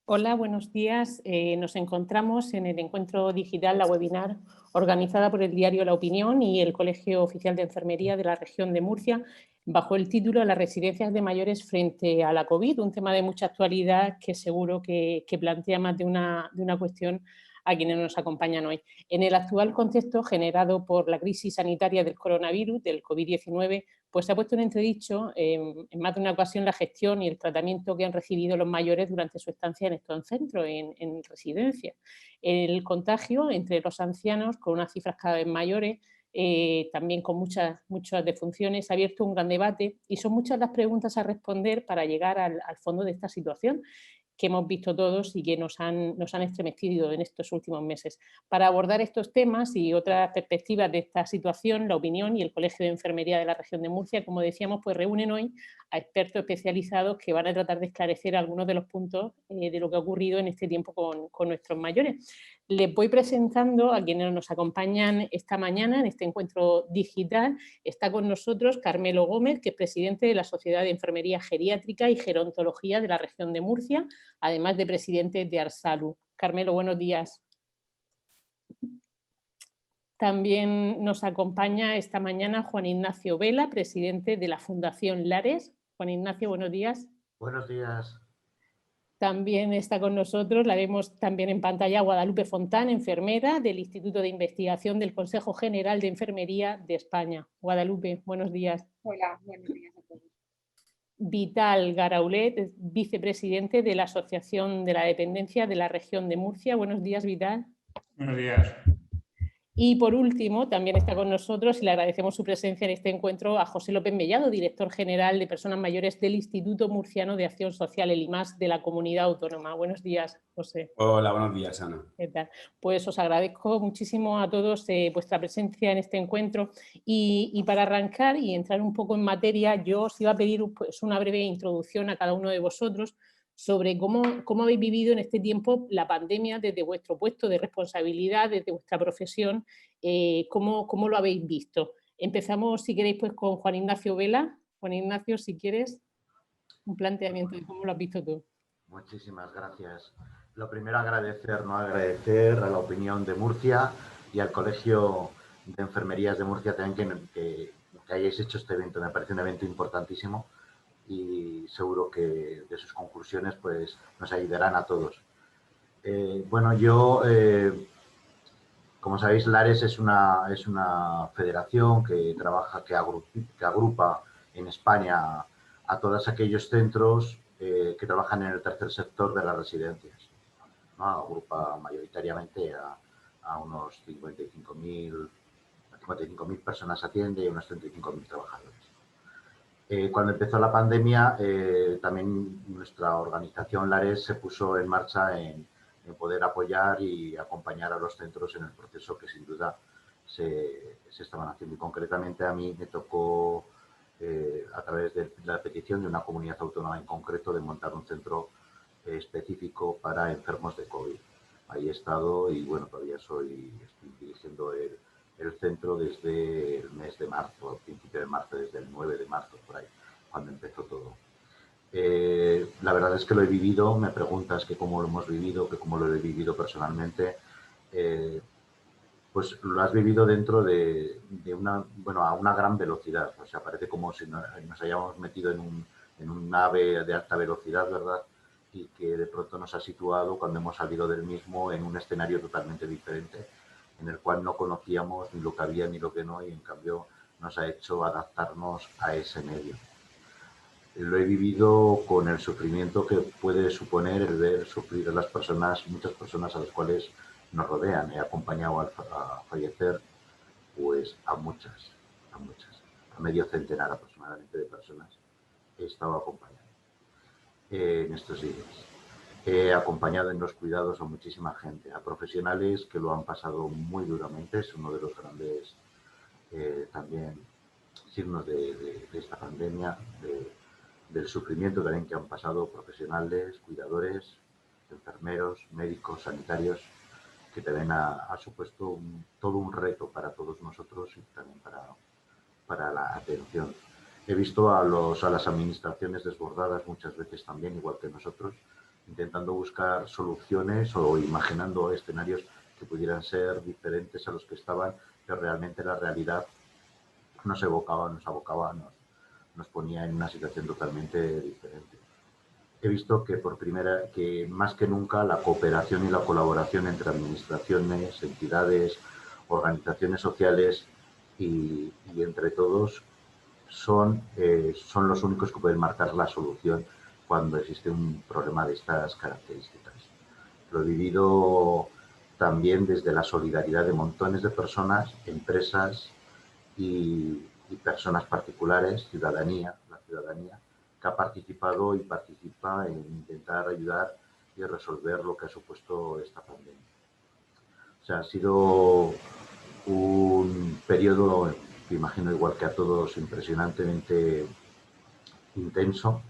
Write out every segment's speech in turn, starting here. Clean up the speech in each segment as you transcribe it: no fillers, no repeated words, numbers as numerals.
Hola, buenos días. Nos encontramos en el encuentro digital, la webinar organizada por el diario La Opinión y el Colegio Oficial de Enfermería de la región de Murcia, bajo el título Las residencias de mayores frente a la COVID, un tema de mucha actualidad que seguro que plantea más de una cuestión a quienes nos acompañan hoy. En el actual contexto generado por la crisis sanitaria del coronavirus, del COVID-19, pues se ha puesto en entredicho en más de una ocasión la gestión y el tratamiento que han recibido los mayores durante su estancia en estos centros, en residencia. El contagio entre los ancianos, con unas cifras cada vez mayores, también con muchas defunciones, ha abierto un gran debate y son muchas las preguntas a responder para llegar al fondo de esta situación que hemos visto todos y que nos han estremecido en estos últimos meses. Para abordar estos temas y otras perspectivas de esta situación, La Opinión y el Colegio de Enfermería de la región de Murcia, como decíamos, pues reúnen hoy a expertos especializados que van a tratar de esclarecer algunos de los puntos de lo que ha ocurrido en este tiempo con nuestros mayores. Les voy presentando a quienes nos acompañan esta mañana en este encuentro digital. Está con nosotros Carmelo Gómez, que es presidente de la Sociedad de Enfermería Geriátrica y Gerontología de la región de Murcia, además de presidente de Arsalu. Carmelo, buenos días. También nos acompaña esta mañana Juan Ignacio Vela, presidente de la Fundación Lares. Juan Ignacio, buenos días. Buenos días. También está con nosotros, la vemos también en pantalla, Guadalupe Fontán, enfermera del Instituto de Investigación del Consejo General de Enfermería de España. Guadalupe, buenos días. Hola, buenos días a todos. Vital Garaulet, vicepresidente de la Asociación de la Dependencia de la región de Murcia. Buenos días, Vital. Buenos días. Y por último, también está con nosotros y le agradecemos su presencia en este encuentro a José López Mellado, director general de Personas Mayores del Instituto Murciano de Acción Social, el IMAS, de la Comunidad Autónoma. Buenos días, José. Hola, buenos días, Ana. ¿Qué tal? Pues os agradezco muchísimo a todos vuestra presencia en este encuentro y para arrancar y entrar un poco en materia, yo os iba a pedir pues, una breve introducción a cada uno de vosotros sobre cómo habéis vivido en este tiempo la pandemia desde vuestro puesto de responsabilidad, desde vuestra profesión, cómo lo habéis visto. Empezamos, si queréis, pues con Juan Ignacio Vela. Juan Ignacio, si quieres, un planteamiento de cómo lo has visto tú. Muchísimas gracias. Lo primero, agradecer a La Opinión de Murcia y al Colegio de Enfermerías de Murcia también que hayáis hecho este evento. Me parece un evento importantísimo y seguro que de sus conclusiones pues, nos ayudarán a todos. Bueno, como sabéis, Lares es una federación que trabaja, que agrupa en España a todos aquellos centros que trabajan en el tercer sector de las residencias, ¿no? Agrupa mayoritariamente a unos 55.000 personas atiende y unos 35.000 trabajadores. Cuando empezó la pandemia, también nuestra organización Lares se puso en marcha en poder apoyar y acompañar a los centros en el proceso que sin duda se estaban haciendo. Y concretamente a mí me tocó, a través de la petición de una comunidad autónoma en concreto, de montar un centro específico para enfermos de COVID. Ahí he estado y bueno, todavía estoy dirigiendo el centro desde el mes de marzo, al principio de marzo, desde el 9 de marzo, por ahí, cuando empezó todo. La verdad es que lo he vivido, me preguntas que cómo lo hemos vivido, que cómo lo he vivido personalmente, pues lo has vivido dentro de a una gran velocidad, o sea, parece como si nos hayamos metido en un nave de alta velocidad, ¿verdad? Y que de pronto nos ha situado, cuando hemos salido del mismo, en un escenario totalmente diferente, en el cual no conocíamos ni lo que había ni lo que no, y en cambio nos ha hecho adaptarnos a ese medio. Lo he vivido con el sufrimiento que puede suponer el ver sufrir a las personas, muchas personas a las cuales nos rodean. He acompañado a fallecer pues a medio centenar aproximadamente de personas he estado acompañando en estos días. He acompañado en los cuidados a muchísima gente, a profesionales que lo han pasado muy duramente. Es uno de los grandes también signos de esta pandemia, del sufrimiento también que han pasado profesionales, cuidadores, enfermeros, médicos, sanitarios, que también ha supuesto todo un reto para todos nosotros y también para la atención. He visto a las administraciones desbordadas muchas veces también, igual que nosotros, intentando buscar soluciones o imaginando escenarios que pudieran ser diferentes a los que estaban, pero realmente la realidad nos abocaba, nos ponía en una situación totalmente diferente. He visto que más que nunca la cooperación y la colaboración entre administraciones, entidades, organizaciones sociales y entre todos son los únicos que pueden marcar la solución cuando existe un problema de estas características. Lo he vivido también desde la solidaridad de montones de personas, empresas y personas particulares, la ciudadanía, que ha participado y participa en intentar ayudar y resolver lo que ha supuesto esta pandemia. O sea, ha sido un periodo, que imagino igual que a todos, impresionantemente intenso,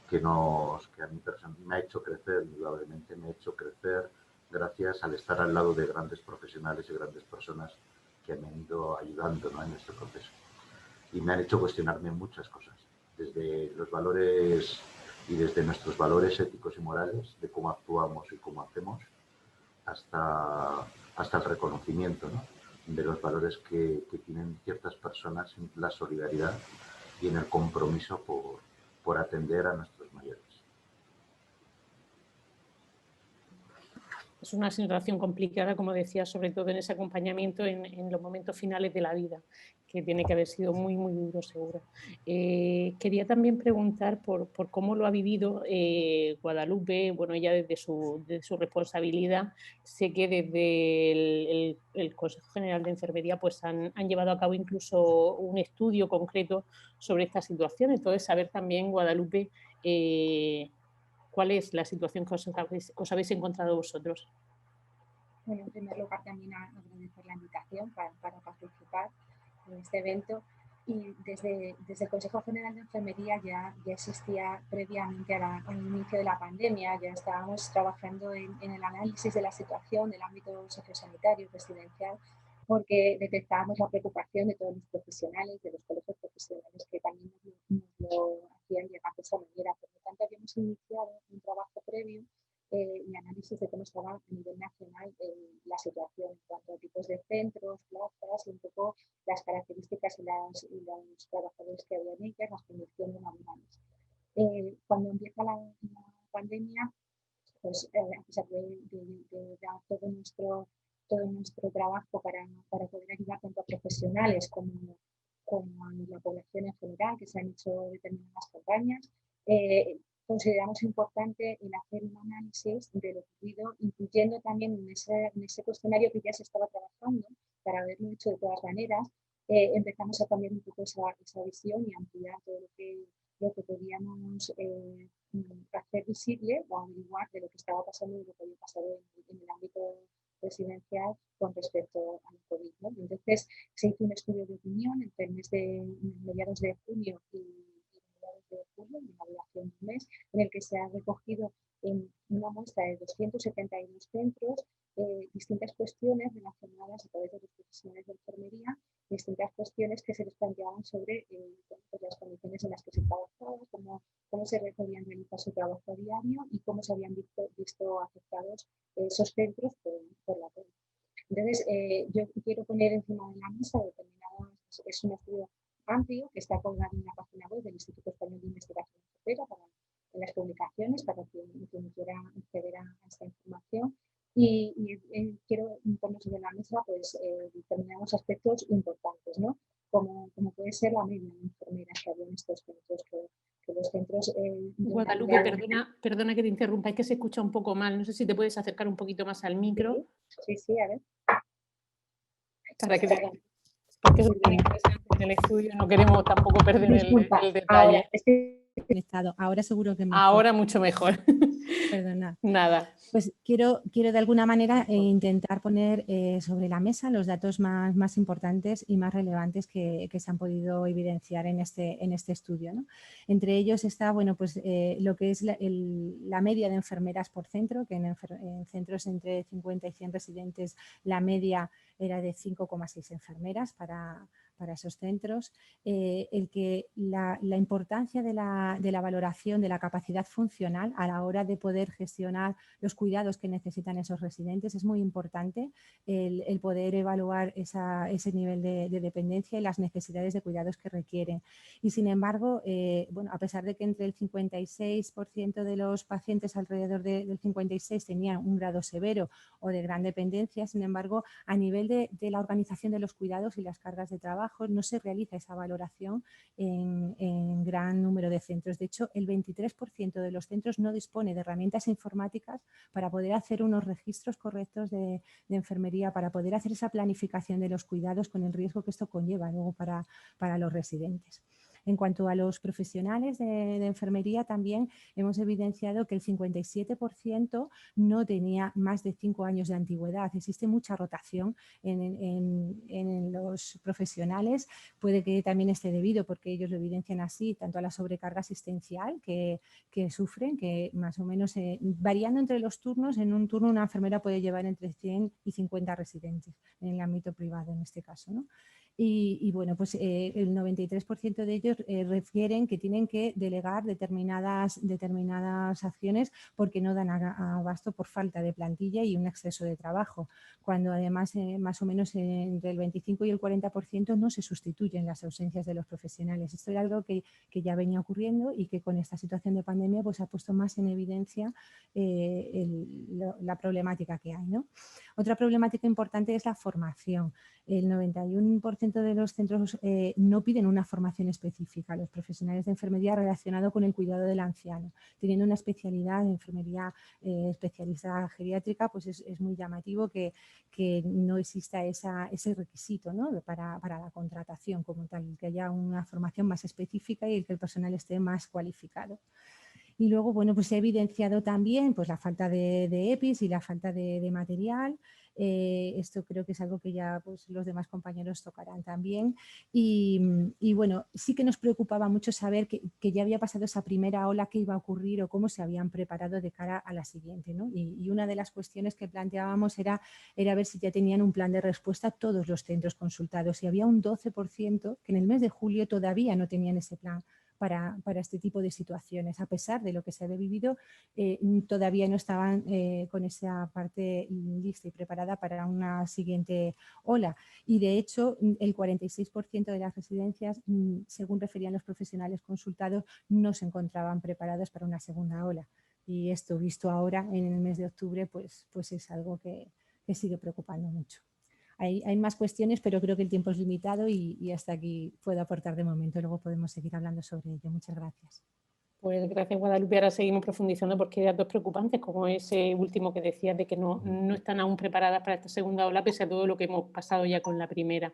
que a mí me ha hecho crecer, indudablemente me ha hecho crecer gracias al estar al lado de grandes profesionales y grandes personas que me han ido ayudando, ¿no?, en este proceso. Y me han hecho cuestionarme muchas cosas, desde los valores y desde nuestros valores éticos y morales, de cómo actuamos y cómo hacemos, hasta el reconocimiento, ¿no?, de los valores que tienen ciertas personas en la solidaridad y en el compromiso por atender a nuestros mayores. Es una situación complicada, como decía, sobre todo en ese acompañamiento en los momentos finales de la vida, que tiene que haber sido muy, muy duro, seguro. Quería también preguntar por cómo lo ha vivido Guadalupe, bueno, ella desde su responsabilidad. Sé que desde el Consejo General de Enfermería pues han llevado a cabo incluso un estudio concreto sobre esta situación. Entonces, saber también, Guadalupe, ¿cuál es la situación que os habéis encontrado vosotros? Bueno, en primer lugar también agradecer la invitación para participar en este evento. Y desde el Consejo General de Enfermería ya existía previamente al inicio de la pandemia, ya estábamos trabajando en el análisis de la situación del ámbito sociosanitario residencial, porque detectábamos la preocupación de todos los profesionales, de los colegios profesionales que también nos lo hacían llegar de esa manera. Por lo tanto, habíamos iniciado un trabajo previo y análisis de cómo estaba a nivel nacional la situación en cuanto a tipos de centros, plazas y un poco las características y los trabajadores que había en ellas, las condiciones laborales. Cuando empieza la pandemia, pues a pesar de dar todo nuestro trabajo para poder ayudar tanto a profesionales como a la población en general, que se han hecho determinadas campañas, consideramos importante el hacer un análisis de lo ocurrido, incluyendo también en ese cuestionario que ya se estaba trabajando, para haberlo hecho de todas maneras. Empezamos a cambiar un poco esa visión y ampliar todo lo que podíamos hacer visible o averiguar de lo que estaba pasando y lo que había pasado en el ámbito residencial con respecto al COVID, ¿no? Entonces se hizo un estudio de opinión entre el mes de mediados de junio y de julio, en la duración de un mes, en el que se ha recogido en una muestra de 272 centros distintas cuestiones relacionadas a través de los profesionales de enfermería, distintas cuestiones que se les planteaban sobre pues las condiciones en las que se trabajaba, cómo se podían realizar su trabajo diario y cómo se habían visto afectados esos centros por la COVID. Entonces, yo quiero poner encima de la mesa determinados, es un estudio amplio que está colgado en la página web del Instituto Español de Investigación Enfermera en las publicaciones para quien quiera acceder a esta información. Y quiero poner sobre la mesa pues, determinados aspectos importantes, ¿no? Como puede ser la media de enfermeras que había en estos centros, que los centros... Guadalupe, perdona que te interrumpa, es que se escucha un poco mal. No sé si te puedes acercar un poquito más al micro. Sí, a ver. Para que porque es muy interesante en el estudio, no queremos tampoco perder el detalle. Ahora, ahora seguro que mejor. Ahora mucho mejor. Perdona. Nada. Pues quiero de alguna manera intentar poner sobre la mesa los datos más importantes y más relevantes que se han podido evidenciar en este estudio, ¿no? Entre ellos está pues, lo que es la media de enfermeras por centro, que en centros entre 50 y 100 residentes la media era de 5,6 enfermeras para esos centros, el que la importancia de la valoración de la capacidad funcional a la hora de poder gestionar los cuidados que necesitan esos residentes es muy importante, el poder evaluar ese nivel de dependencia y las necesidades de cuidados que requieren. Y sin embargo, bueno, a pesar de que entre el 56% de los pacientes, alrededor del 56%, tenían un grado severo o de gran dependencia, sin embargo, a nivel de la organización de los cuidados y las cargas de trabajo no se realiza esa valoración en gran número de centros. De hecho, el 23% de los centros no dispone de herramientas informáticas para poder hacer unos registros correctos de enfermería, para poder hacer esa planificación de los cuidados con el riesgo que esto conlleva luego para los residentes. En cuanto a los profesionales de enfermería, también hemos evidenciado que el 57% no tenía más de 5 años de antigüedad. Existe mucha rotación en los profesionales. Puede que también esté debido, porque ellos lo evidencian así, tanto a la sobrecarga asistencial que sufren, que más o menos variando entre los turnos, en un turno una enfermera puede llevar entre 100 y 50 residentes en el ámbito privado en este caso, ¿no? Y bueno, pues el 93% de ellos refieren que tienen que delegar determinadas acciones porque no dan abasto por falta de plantilla y un exceso de trabajo, cuando además más o menos entre el 25 y el 40% no se sustituyen las ausencias de los profesionales. Esto era algo que ya venía ocurriendo y que con esta situación de pandemia pues ha puesto más en evidencia la problemática que hay, ¿no? Otra problemática importante es la formación. El 91% de los centros no piden una formación específica a los profesionales de enfermería relacionado con el cuidado del anciano. Teniendo una especialidad de enfermería especialista geriátrica, pues es muy llamativo que no exista ese requisito, ¿no? para la contratación como tal, que haya una formación más específica y que el personal esté más cualificado. Y luego, bueno, pues se ha evidenciado también pues, la falta de EPIs y la falta de material. Esto creo que es algo que ya pues, los demás compañeros tocarán también. Y bueno, sí que nos preocupaba mucho saber que ya había pasado esa primera ola, qué iba a ocurrir o cómo se habían preparado de cara a la siguiente, ¿no? Y una de las cuestiones que planteábamos era ver si ya tenían un plan de respuesta todos los centros consultados. Y había un 12% que en el mes de julio todavía no tenían ese plan para este tipo de situaciones. A pesar de lo que se había vivido, todavía no estaban con esa parte lista y preparada para una siguiente ola. Y de hecho, el 46% de las residencias, según referían los profesionales consultados, no se encontraban preparadas para una segunda ola. Y esto, visto ahora en el mes de octubre, pues es algo que sigue preocupando mucho. Hay más cuestiones, pero creo que el tiempo es limitado y hasta aquí puedo aportar de momento. Luego podemos seguir hablando sobre ello. Muchas gracias. Pues gracias, Guadalupe. Ahora seguimos profundizando porque hay datos preocupantes, como ese último que decías de que no están aún preparadas para esta segunda ola, pese a todo lo que hemos pasado ya con la primera.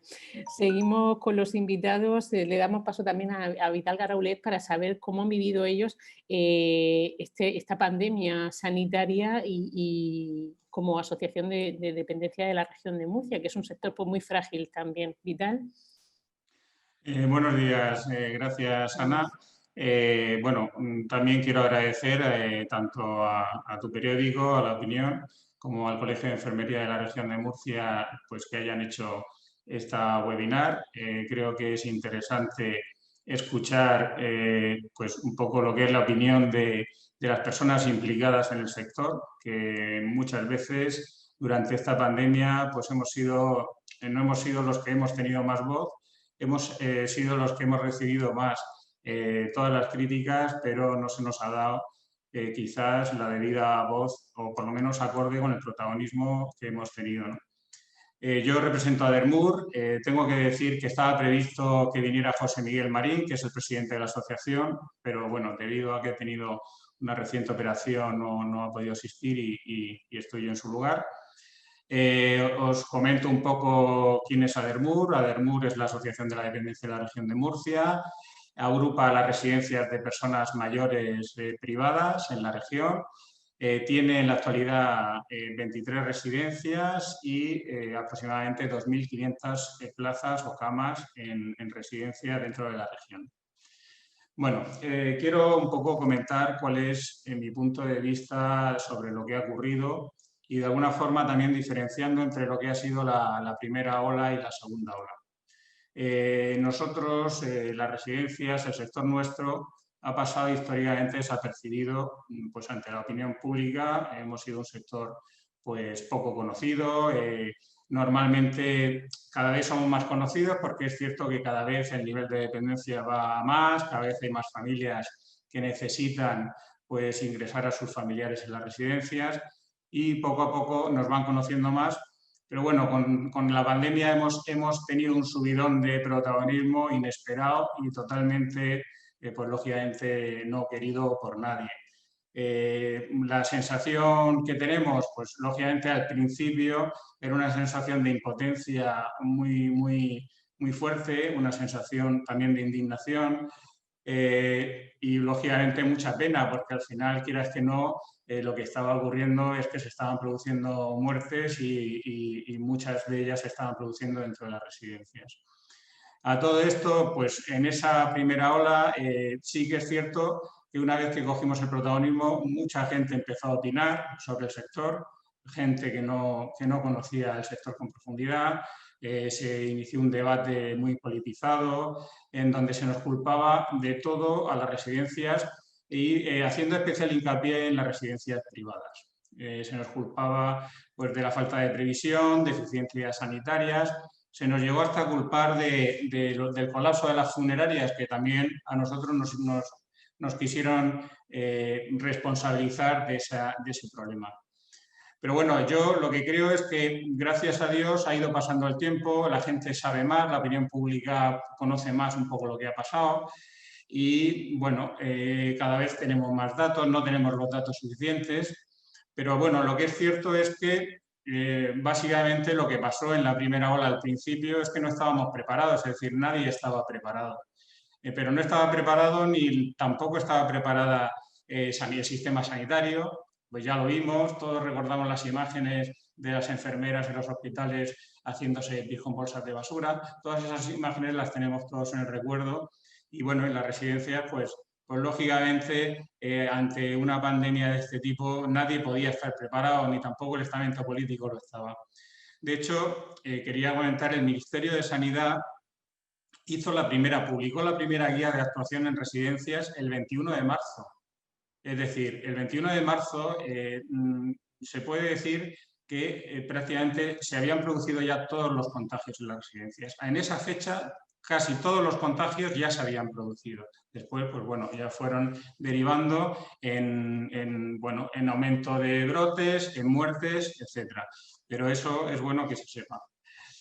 Seguimos con los invitados. Le damos paso también a Vital Garaulet para saber cómo han vivido ellos esta pandemia sanitaria y como asociación de dependencia de la región de Murcia, que es un sector pues, muy frágil también. Vital. Buenos días, gracias Ana. Bueno, también quiero agradecer tanto a tu periódico, a La Opinión, como al Colegio de Enfermería de la región de Murcia, pues que hayan hecho esta webinar. Creo que es interesante escuchar pues un poco lo que es la opinión de las personas implicadas en el sector, que muchas veces durante esta pandemia pues no hemos sido los que hemos tenido más voz. Hemos sido los que hemos recibido más todas las críticas, pero no se nos ha dado quizás la debida voz o por lo menos acorde con el protagonismo que hemos tenido, ¿no? Yo represento a Dermur. Tengo que decir que estaba previsto que viniera José Miguel Marín, que es el presidente de la asociación, pero bueno, debido a que ha tenido una reciente operación no ha podido asistir y estoy yo en su lugar. Os comento un poco quién es Adermur. Adermur es la Asociación de la Dependencia de la Región de Murcia. Agrupa las residencias de personas mayores privadas en la región. Tiene en la actualidad 23 residencias y aproximadamente 2.500 plazas o camas en residencia dentro de la región. Bueno, quiero un poco comentar cuál es mi punto de vista sobre lo que ha ocurrido y de alguna forma también diferenciando entre lo que ha sido la primera ola y la segunda ola. Nosotros, las residencias, el sector nuestro, ha pasado históricamente desapercibido pues, ante la opinión pública. Hemos sido un sector pues, poco conocido. Normalmente cada vez somos más conocidos porque es cierto que cada vez el nivel de dependencia va a más, cada vez hay más familias que necesitan pues, ingresar a sus familiares en las residencias y poco a poco nos van conociendo más. Pero bueno, con la pandemia hemos tenido un subidón de protagonismo inesperado y totalmente, pues lógicamente, no querido por nadie. La sensación que tenemos, pues lógicamente al principio era una sensación de impotencia muy fuerte, una sensación también de indignación y lógicamente mucha pena porque al final, quieras que no, lo que estaba ocurriendo es que se estaban produciendo muertes y muchas de ellas se estaban produciendo dentro de las residencias. A todo esto, pues en esa primera ola sí que es cierto que una vez que cogimos el protagonismo, mucha gente empezó a opinar sobre el sector, gente que no conocía el sector con profundidad, se inició un debate muy politizado en donde se nos culpaba de todo a las residencias y haciendo especial hincapié en las residencias privadas. Se nos culpaba pues, de la falta de previsión, de deficiencias sanitarias. Se nos llegó hasta a culpar del colapso de las funerarias, que también a nosotros nos quisieron responsabilizar de ese problema. Pero bueno, yo lo que creo es que, gracias a Dios, ha ido pasando el tiempo, la gente sabe más, la opinión pública conoce más un poco lo que ha pasado y, bueno, cada vez tenemos más datos, no tenemos los datos suficientes, pero bueno, lo que es cierto es que básicamente lo que pasó en la primera ola al principio es que no estábamos preparados, es decir, nadie estaba preparado. Pero no estaba preparado ni tampoco estaba preparada el sistema sanitario, pues ya lo vimos, todos recordamos las imágenes de las enfermeras en los hospitales haciéndose pis con bolsas de basura, todas esas imágenes las tenemos todos en el recuerdo y bueno, en las residencias pues lógicamente ante una pandemia de este tipo nadie podía estar preparado ni tampoco el estamento político lo estaba. De hecho, quería comentar, el Ministerio de Sanidad publicó la primera guía de actuación en residencias el 21 de marzo. Es decir, el 21 de marzo se puede decir que prácticamente se habían producido ya todos los contagios en las residencias. En esa fecha casi todos los contagios ya se habían producido. Después, pues bueno, ya fueron derivando en aumento de brotes, en muertes, etc. Pero eso es bueno que se sepa.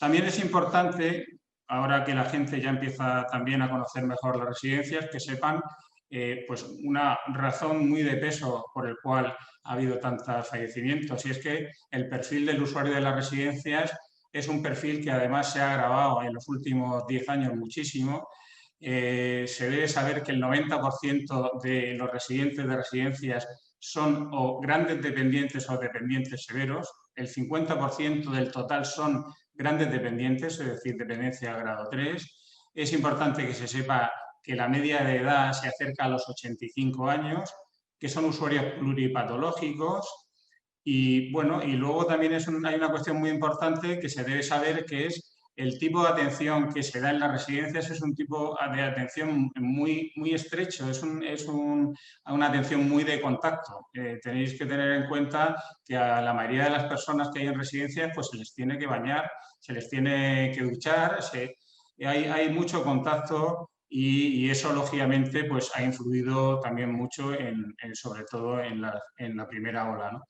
También es importante, ahora que la gente ya empieza también a conocer mejor las residencias, que sepan pues una razón muy de peso por el cual ha habido tantos fallecimientos, y es que el perfil del usuario de las residencias es un perfil que además se ha agravado en los últimos 10 años muchísimo. Se debe saber que el 90% de los residentes de residencias son o grandes dependientes o dependientes severos, el 50% del total son grandes dependientes, es decir, dependencia grado 3. Es importante que se sepa que la media de edad se acerca a los 85 años, que son usuarios pluripatológicos y, bueno, y luego también hay una cuestión muy importante que se debe saber, que es el tipo de atención que se da en las residencias. Es un tipo de atención muy estrecho, es una atención muy de contacto. Tenéis que tener en cuenta que a la mayoría de las personas que hay en residencias pues se les tiene que bañar, se les tiene que duchar, hay mucho contacto y eso lógicamente pues ha influido también mucho sobre todo en la primera ola, ¿no?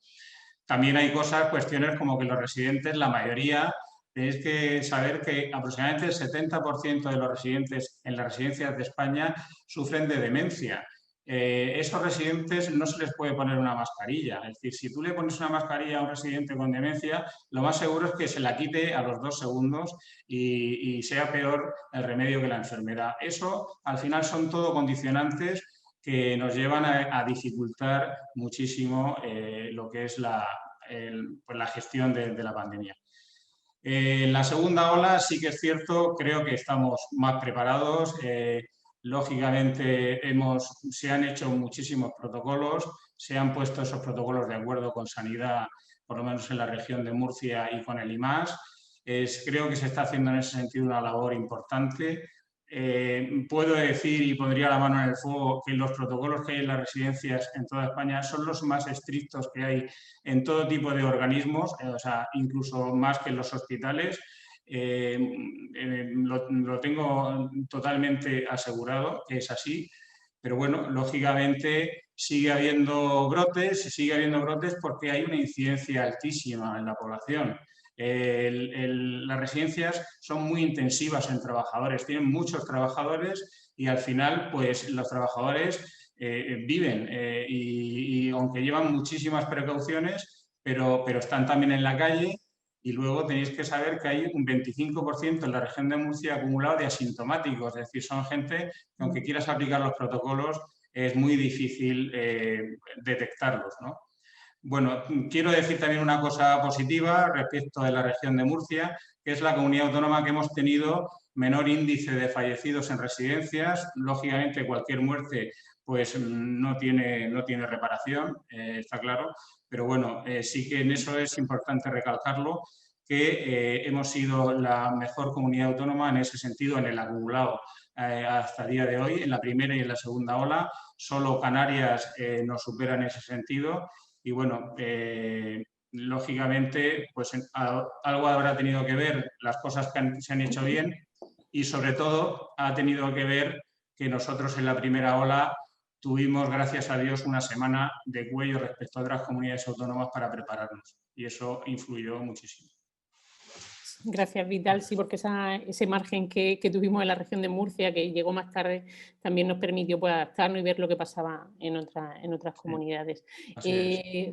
También hay cuestiones como que los residentes, la mayoría, tenéis que saber que aproximadamente el 70% de los residentes en las residencias de España sufren de demencia. Esos residentes no se les puede poner una mascarilla. Es decir, si tú le pones una mascarilla a un residente con demencia, lo más seguro es que se la quite a los 2 segundos y sea peor el remedio que la enfermedad. Eso, al final, son todo condicionantes que nos llevan a dificultar muchísimo lo que es la gestión de la pandemia. En la segunda ola sí que es cierto, creo que estamos más preparados. Lógicamente se han hecho muchísimos protocolos, se han puesto esos protocolos de acuerdo con Sanidad, por lo menos en la región de Murcia y con el IMAS. Creo que se está haciendo en ese sentido una labor importante. Puedo decir y pondría la mano en el fuego que los protocolos que hay en las residencias en toda España son los más estrictos que hay en todo tipo de organismos, o sea, incluso más que en los hospitales. Lo tengo totalmente asegurado que es así, pero bueno, lógicamente sigue habiendo brotes porque hay una incidencia altísima en la población. Las residencias son muy intensivas en trabajadores, tienen muchos trabajadores y al final pues los trabajadores viven y aunque llevan muchísimas precauciones, pero están también en la calle. Y luego tenéis que saber que hay un 25% en la región de Murcia acumulado de asintomáticos, es decir, son gente que aunque quieras aplicar los protocolos es muy difícil detectarlos, ¿no? Bueno, quiero decir también una cosa positiva respecto de la región de Murcia, que es la comunidad autónoma que hemos tenido menor índice de fallecidos en residencias. Lógicamente, cualquier muerte pues no tiene reparación, está claro, pero bueno, sí que en eso es importante recalcarlo, que hemos sido la mejor comunidad autónoma en ese sentido, en el acumulado hasta el día de hoy, en la primera y en la segunda ola. Solo Canarias nos supera en ese sentido. Y bueno, lógicamente, pues algo habrá tenido que ver las cosas que se han hecho bien y sobre todo ha tenido que ver que nosotros en la primera ola tuvimos, gracias a Dios, una semana de cuello respecto a otras comunidades autónomas para prepararnos y eso influyó muchísimo. Gracias, Vidal. Sí, porque ese margen que tuvimos en la región de Murcia, que llegó más tarde, también nos permitió pues, adaptarnos y ver lo que pasaba en otras comunidades.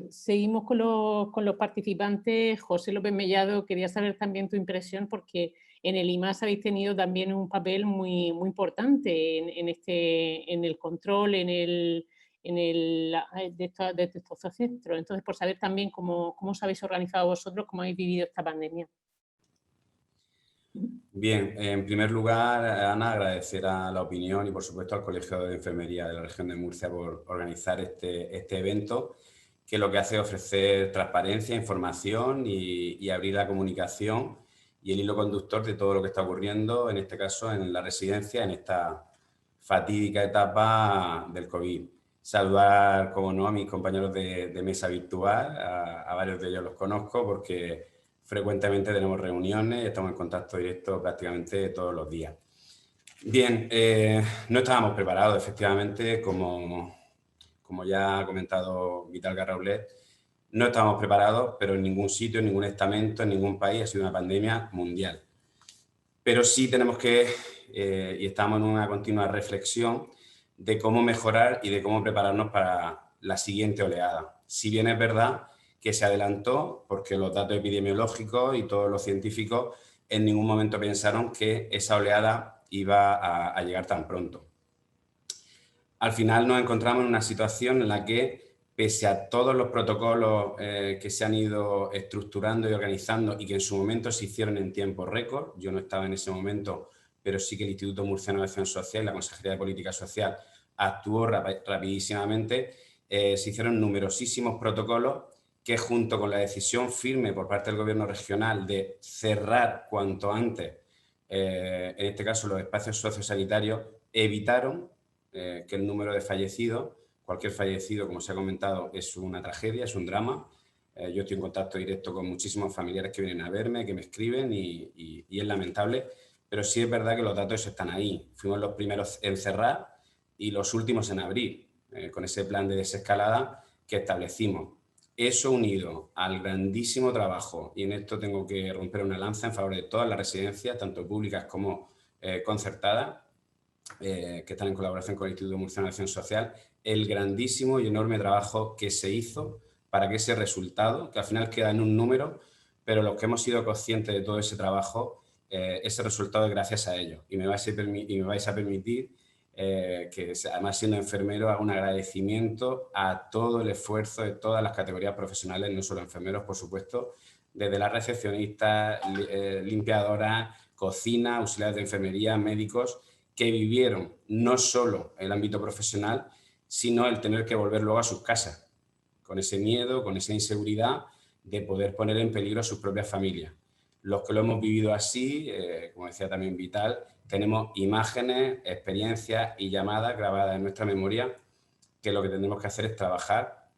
Seguimos con los participantes. José López Mellado, quería saber también tu impresión, porque en el IMAS habéis tenido también un papel muy importante en el control, de estos centros. Entonces, por saber también cómo os habéis organizado vosotros, cómo habéis vivido esta pandemia. Bien, en primer lugar, Ana, agradecer a la opinión y, por supuesto, al Colegio de Enfermería de la región de Murcia por organizar este evento, que lo que hace es ofrecer transparencia, información y abrir la comunicación y el hilo conductor de todo lo que está ocurriendo, en este caso, en la residencia, en esta fatídica etapa del COVID. Saludar, como no, a mis compañeros de mesa virtual, a varios de ellos los conozco porque frecuentemente tenemos reuniones y estamos en contacto directo prácticamente todos los días. Bien, no estábamos preparados, efectivamente, como ya ha comentado Vital Garraulet, no estábamos preparados, pero en ningún sitio, en ningún estamento, en ningún país ha sido una pandemia mundial. Pero sí tenemos que, y estamos en una continua reflexión de cómo mejorar y de cómo prepararnos para la siguiente oleada. Si bien es verdad que se adelantó porque los datos epidemiológicos y todos los científicos en ningún momento pensaron que esa oleada iba a llegar tan pronto. Al final nos encontramos en una situación en la que, pese a todos los protocolos que se han ido estructurando y organizando y que en su momento se hicieron en tiempo récord, yo no estaba en ese momento, pero sí que el Instituto Murciano de Acción Social y la Consejería de Política Social actuó rapidísimamente, se hicieron numerosísimos protocolos que, junto con la decisión firme por parte del Gobierno regional de cerrar cuanto antes, en este caso los espacios sociosanitarios, evitaron que el número de fallecidos, cualquier fallecido, como se ha comentado, es una tragedia, es un drama. Yo estoy en contacto directo con muchísimos familiares que vienen a verme, que me escriben y es lamentable, pero sí es verdad que los datos están ahí. Fuimos los primeros en cerrar y los últimos en abrir, con ese plan de desescalada que establecimos. Eso unido al grandísimo trabajo, y en esto tengo que romper una lanza en favor de todas las residencias, tanto públicas como concertadas, que están en colaboración con el Instituto Murciano de Acción Social, el grandísimo y enorme trabajo que se hizo para que ese resultado, que al final queda en un número, pero los que hemos sido conscientes de todo ese trabajo, ese resultado es gracias a ellos. Y me vais a permitir que, además siendo enfermero, hago un agradecimiento a todo el esfuerzo de todas las categorías profesionales, no solo enfermeros, por supuesto, desde las recepcionistas, limpiadoras, cocina, auxiliares de enfermería, médicos, que vivieron no solo el ámbito profesional, sino el tener que volver luego a sus casas, con ese miedo, con esa inseguridad de poder poner en peligro a sus propias familias. Los que lo hemos vivido así, como decía también Vital, tenemos imágenes, experiencias y llamadas grabadas en nuestra memoria, que lo que tendremos que hacer es trabajar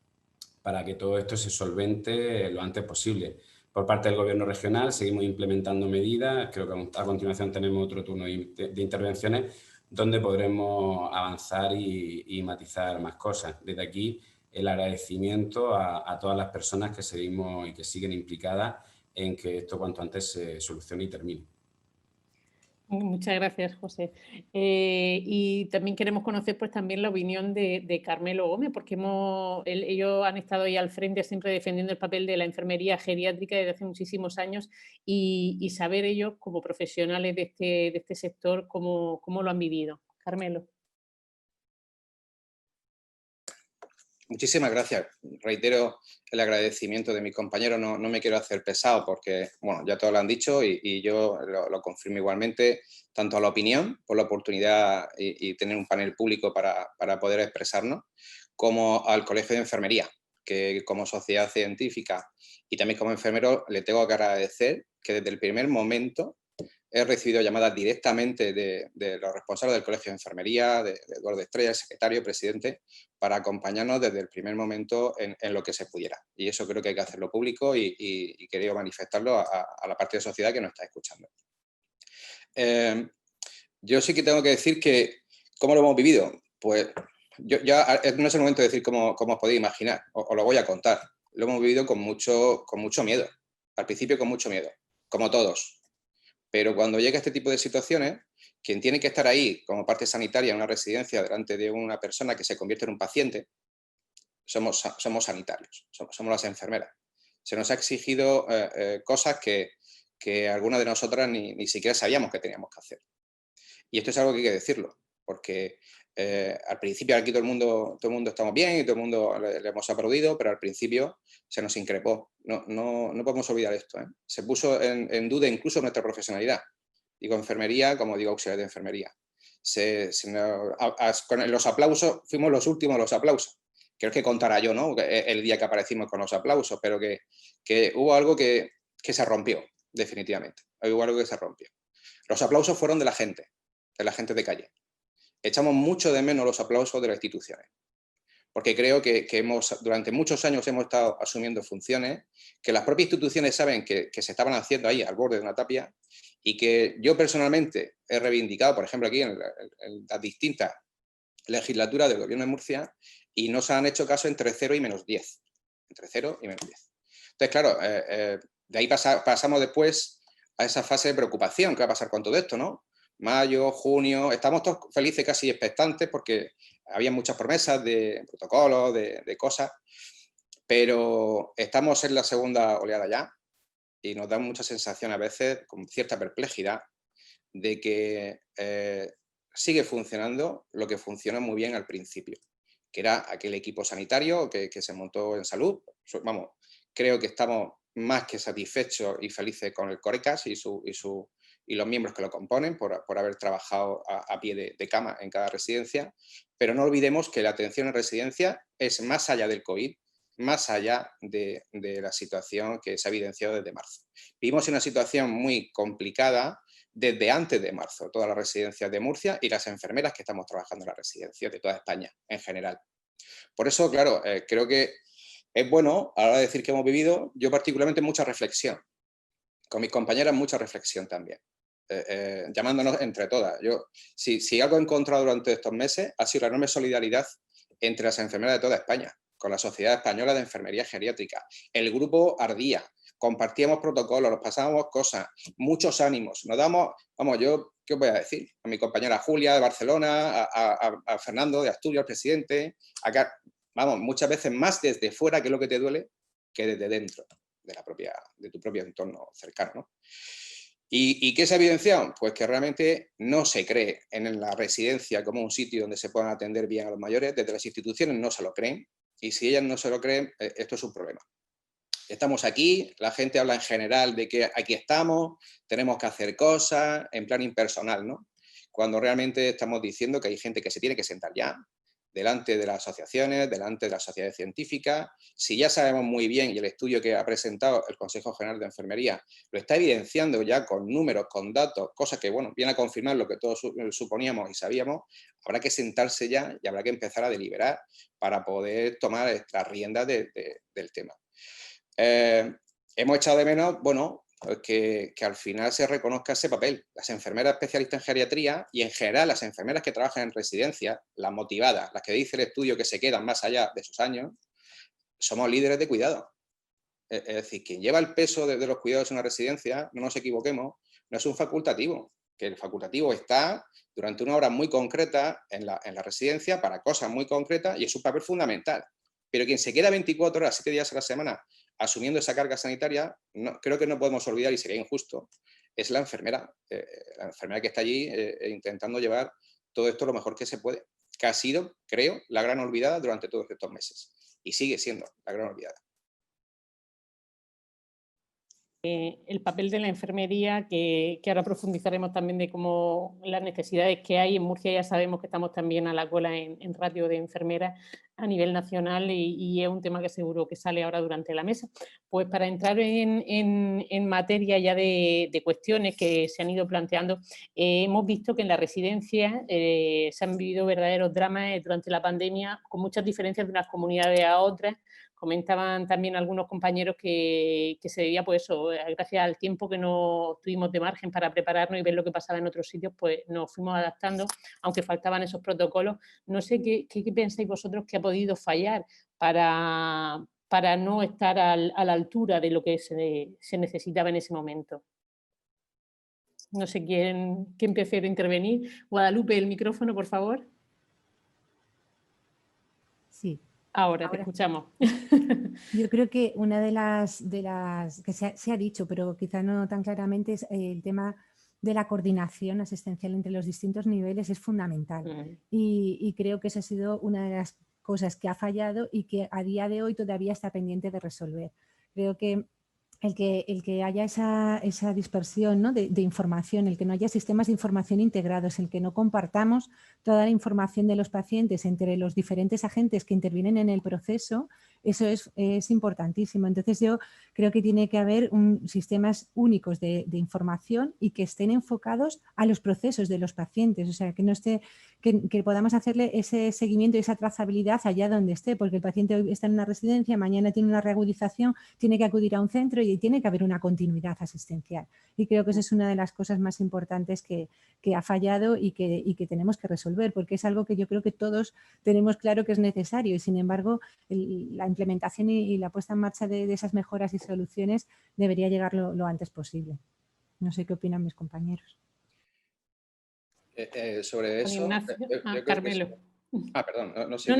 para que todo esto se solvente lo antes posible. Por parte del Gobierno regional seguimos implementando medidas, creo que a continuación tenemos otro turno de intervenciones donde podremos avanzar y matizar más cosas. Desde aquí el agradecimiento a todas las personas que seguimos y que siguen implicadas en que esto cuanto antes se solucione y termine. Muchas gracias, José. Y también queremos conocer pues, también la opinión de Carmelo Gómez, porque ellos han estado ahí al frente siempre defendiendo el papel de la enfermería geriátrica desde hace muchísimos años y saber ellos como profesionales de este sector cómo lo han vivido. Carmelo. Muchísimas gracias. Reitero el agradecimiento de mis compañeros. No me quiero hacer pesado porque, bueno, ya todos lo han dicho y yo lo confirmo igualmente, tanto a la opinión, por la oportunidad y tener un panel público para poder expresarnos, como al Colegio de Enfermería, que como sociedad científica y también como enfermero le tengo que agradecer que desde el primer momento he recibido llamadas directamente de los responsables del Colegio de Enfermería, de Eduardo Estrella, el secretario, presidente, para acompañarnos desde el primer momento en lo que se pudiera. Y eso creo que hay que hacerlo público y quería manifestarlo a la parte de sociedad que nos está escuchando. Yo sí que tengo que decir que, ¿cómo lo hemos vivido? Pues ya no es el momento de decir cómo os podéis imaginar, os lo voy a contar. Lo hemos vivido con mucho miedo, al principio con mucho miedo, como todos. Pero cuando llega este tipo de situaciones, quien tiene que estar ahí como parte sanitaria en una residencia delante de una persona que se convierte en un paciente, somos sanitarios, somos las enfermeras. Se nos ha exigido cosas que algunas de nosotras ni siquiera sabíamos que teníamos que hacer. Y esto es algo que hay que decirlo, porque al principio aquí todo el mundo estamos bien y todo el mundo le hemos aplaudido, pero al principio se nos increpó. No podemos olvidar esto, ¿eh? Se puso en duda incluso nuestra profesionalidad. Digo enfermería como digo auxiliar de enfermería. Con los aplausos, fuimos los últimos los aplausos. Creo que contará yo, ¿no? El día que aparecimos con los aplausos, pero que hubo algo que se rompió, definitivamente. Hubo algo que se rompió. Los aplausos fueron de la gente de calle. Echamos mucho de menos los aplausos de las instituciones, porque creo que durante muchos años hemos estado asumiendo funciones que las propias instituciones saben que se estaban haciendo ahí al borde de una tapia y que yo personalmente he reivindicado, por ejemplo, aquí en las distintas legislaturas del Gobierno de Murcia, y no se han hecho caso entre 0 y menos 10. Entre 0 y menos 10. Entonces, claro, de ahí pasamos después a esa fase de preocupación. ¿Qué va a pasar con todo esto, no? Mayo, junio, estamos todos felices, casi expectantes, porque había muchas promesas de protocolos, de cosas, pero estamos en la segunda oleada ya y nos da mucha sensación a veces, con cierta perplejidad, de que sigue funcionando lo que funcionó muy bien al principio, que era aquel equipo sanitario que se montó en salud. Vamos, creo que estamos más que satisfechos y felices con el CORECAS y los miembros que lo componen por haber trabajado a pie de cama en cada residencia, pero no olvidemos que la atención en residencia es más allá del COVID, más allá de la situación que se ha evidenciado desde marzo. Vivimos en una situación muy complicada desde antes de marzo, todas las residencias de Murcia y las enfermeras que estamos trabajando en las residencias de toda España en general. Por eso, claro, creo que es bueno, a la hora de decir que hemos vivido, yo particularmente mucha reflexión, con mis compañeras mucha reflexión también, llamándonos entre todas. Si algo he encontrado durante estos meses ha sido la enorme solidaridad entre las enfermeras de toda España, con la Sociedad Española de Enfermería Geriátrica. El grupo ardía, compartíamos protocolos, nos pasábamos cosas, muchos ánimos. Nos damos, vamos, yo, ¿qué os voy a decir? A mi compañera Julia de Barcelona, a Fernando de Asturias, presidente, acá, vamos, muchas veces más desde fuera, que es lo que te duele, que desde dentro de tu propio entorno cercano, ¿no? ¿Y qué se ha evidenciado? Pues que realmente no se cree en la residencia como un sitio donde se puedan atender bien a los mayores. Desde las instituciones no se lo creen, y si ellas no se lo creen, esto es un problema. Estamos aquí, la gente habla en general de que aquí estamos, tenemos que hacer cosas en plan impersonal, ¿no? Cuando realmente estamos diciendo que hay gente que se tiene que sentar ya, delante de las asociaciones, delante de las sociedades científicas. Si ya sabemos muy bien, y el estudio que ha presentado el Consejo General de Enfermería lo está evidenciando ya con números, con datos, cosas que, bueno, viene a confirmar lo que todos suponíamos y sabíamos, habrá que sentarse ya y habrá que empezar a deliberar para poder tomar las riendas del tema. Hemos echado de menos, bueno, que al final se reconozca ese papel. Las enfermeras especialistas en geriatría y en general las enfermeras que trabajan en residencia, las motivadas, las que dice el estudio que se quedan más allá de sus años, somos líderes de cuidado. Es decir, quien lleva el peso de los cuidados en una residencia, no nos equivoquemos, no es un facultativo, que el facultativo está durante una hora muy concreta en la residencia para cosas muy concretas y es un papel fundamental. Pero quien se queda 24 horas, 7 días a la semana, asumiendo esa carga sanitaria, creo que no podemos olvidar, y sería injusto, es la enfermera que está allí intentando llevar todo esto lo mejor que se puede, que ha sido, creo, la gran olvidada durante todos estos meses y sigue siendo la gran olvidada. El papel de la enfermería, que ahora profundizaremos también de cómo las necesidades que hay. En Murcia ya sabemos que estamos también a la cola en ratio de enfermeras a nivel nacional y es un tema que seguro que sale ahora durante la mesa. Pues para entrar en materia ya de cuestiones que se han ido planteando, hemos visto que en la residencia se han vivido verdaderos dramas durante la pandemia, con muchas diferencias de unas comunidades a otras. Comentaban también algunos compañeros que se debía, pues eso, gracias al tiempo que no tuvimos de margen para prepararnos y ver lo que pasaba en otros sitios, pues nos fuimos adaptando, aunque faltaban esos protocolos. No sé qué pensáis vosotros que ha podido fallar para no estar a la altura de lo que se necesitaba en ese momento. No sé quién prefiere intervenir. Guadalupe, el micrófono, por favor. Sí. Ahora te escuchamos. Yo creo que una de las que se ha dicho, pero quizá no tan claramente, es el tema de la coordinación asistencial entre los distintos niveles es fundamental. Y creo que esa ha sido una de las cosas que ha fallado y que a día de hoy todavía está pendiente de resolver. Creo que el que haya esa dispersión, ¿no? de información, el que no haya sistemas de información integrados, el que no compartamos toda la información de los pacientes entre los diferentes agentes que intervienen en el proceso, eso es importantísimo. Entonces yo creo que tiene que haber sistemas únicos de información y que estén enfocados a los procesos de los pacientes, o sea, que no esté, que podamos hacerle ese seguimiento y esa trazabilidad allá donde esté, porque el paciente hoy está en una residencia, mañana tiene una reagudización, tiene que acudir a un centro y tiene que haber una continuidad asistencial. Y creo que esa es una de las cosas más importantes que ha fallado y que tenemos que resolver, porque es algo que yo creo que todos tenemos claro que es necesario y, sin embargo, la implementación y la puesta en marcha de esas mejoras y soluciones debería llegar lo antes posible. No sé qué opinan mis compañeros. Sobre eso... Carmelo. Perdón. No, sé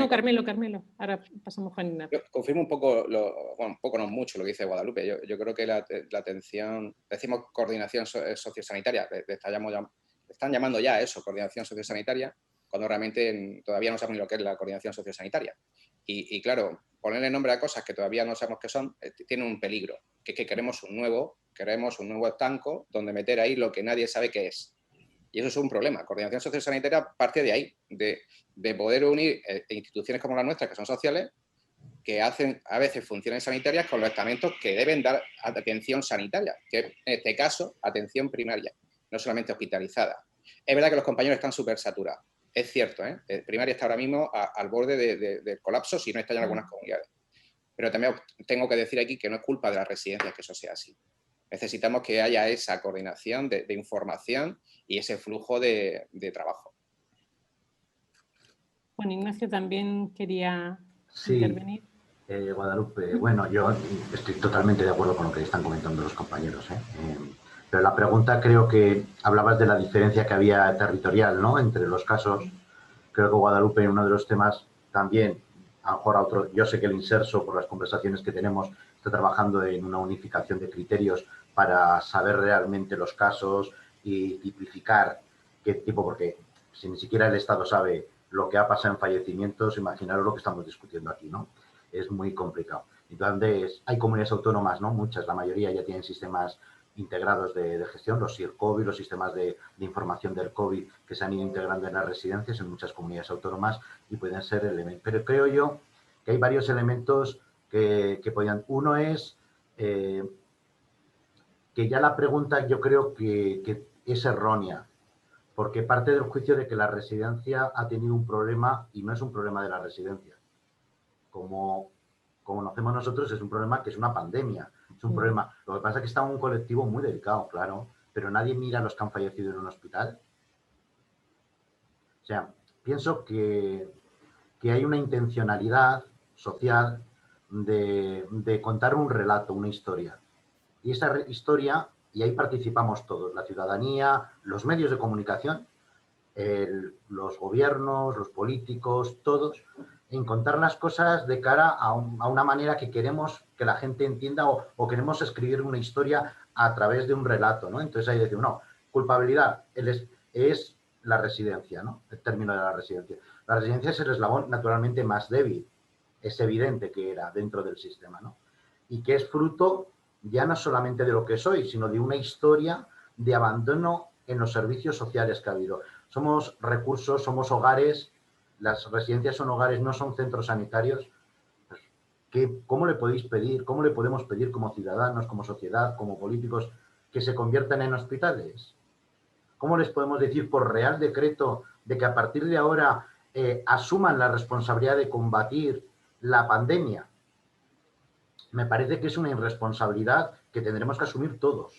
Carmelo. Ahora pasamos con Ignacio. Confirmo un poco, un poco no mucho, lo que dice Guadalupe. Yo creo que la atención, decimos coordinación sociosanitaria, están llamando ya eso, coordinación sociosanitaria, cuando realmente todavía no sabemos ni lo que es la coordinación sociosanitaria. Y claro, ponerle nombre a cosas que todavía no sabemos qué son, tiene un peligro, que es que queremos un nuevo estanco donde meter ahí lo que nadie sabe qué es. Y eso es un problema. Coordinación sociosanitaria parte de ahí, de poder unir instituciones como la nuestra, que son sociales, que hacen a veces funciones sanitarias con los estamentos que deben dar atención sanitaria, que en este caso, atención primaria, no solamente hospitalizada. Es verdad que los compañeros están súper saturados. Es cierto, primaria está ahora mismo al borde del colapso, si no está ya en algunas comunidades. Pero también tengo que decir aquí que no es culpa de las residencias que eso sea así. Necesitamos que haya esa coordinación de información y ese flujo de trabajo. Juan Ignacio también quería intervenir. Guadalupe, bueno, yo estoy totalmente de acuerdo con lo que están comentando los compañeros. Pero la pregunta, creo que hablabas de la diferencia que había territorial, ¿no?, entre los casos. Creo que Guadalupe, en uno de los temas también, a lo mejor a otro, yo sé que el Inserso, por las conversaciones que tenemos, está trabajando en una unificación de criterios para saber realmente los casos y tipificar qué tipo, porque si ni siquiera el Estado sabe lo que ha pasado en fallecimientos, imaginaros lo que estamos discutiendo aquí, ¿no? Es muy complicado. Entonces, hay comunidades autónomas, ¿no? Muchas, la mayoría ya tienen sistemas integrados de gestión, los SIR-COVID, los sistemas de información del COVID que se han ido integrando en las residencias en muchas comunidades autónomas y pueden ser elementos. Pero creo yo que hay varios elementos que podían. Uno es que ya la pregunta yo creo que es errónea, porque parte del juicio de que la residencia ha tenido un problema y no es un problema de la residencia. Como conocemos nosotros, es un problema que es una pandemia, es un problema. Lo que pasa es que está en un colectivo muy delicado, claro, pero nadie mira a los que han fallecido en un hospital. O sea, pienso que hay una intencionalidad social de contar un relato, una historia. Y esa historia, y ahí participamos todos, la ciudadanía, los medios de comunicación, los gobiernos, los políticos, todos, en contar las cosas de cara a una manera que queremos que la gente entienda o queremos escribir una historia a través de un relato, ¿no? Entonces ahí decimos, no, culpabilidad es la residencia, ¿no? El término de la residencia. La residencia es el eslabón naturalmente más débil, es evidente que era dentro del sistema, ¿no? Y que es fruto ya no solamente de lo que soy, sino de una historia de abandono en los servicios sociales que ha habido. Somos recursos, somos hogares, las residencias son hogares, no son centros sanitarios. ¿Cómo le podéis pedir, cómo le podemos pedir como ciudadanos, como sociedad, como políticos, que se conviertan en hospitales? ¿Cómo les podemos decir por real decreto de que a partir de ahora asuman la responsabilidad de combatir la pandemia? Me parece que es una irresponsabilidad que tendremos que asumir todos,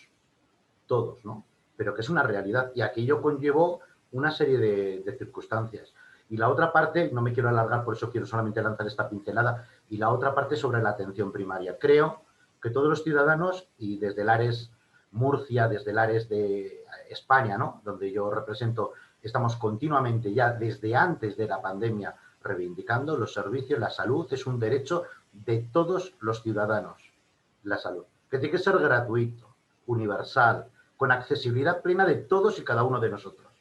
¿no? Pero que es una realidad y aquello conllevó una serie de circunstancias. Y la otra parte, no me quiero alargar, por eso quiero solamente lanzar esta pincelada, y la otra parte sobre la atención primaria. Creo que todos los ciudadanos, y desde el ARES Murcia, desde el ARES de España, ¿no?, donde yo represento, estamos continuamente ya desde antes de la pandemia reivindicando los servicios, la salud es un derecho de todos los ciudadanos, la salud, que tiene que ser gratuito, universal, con accesibilidad plena de todos y cada uno de nosotros.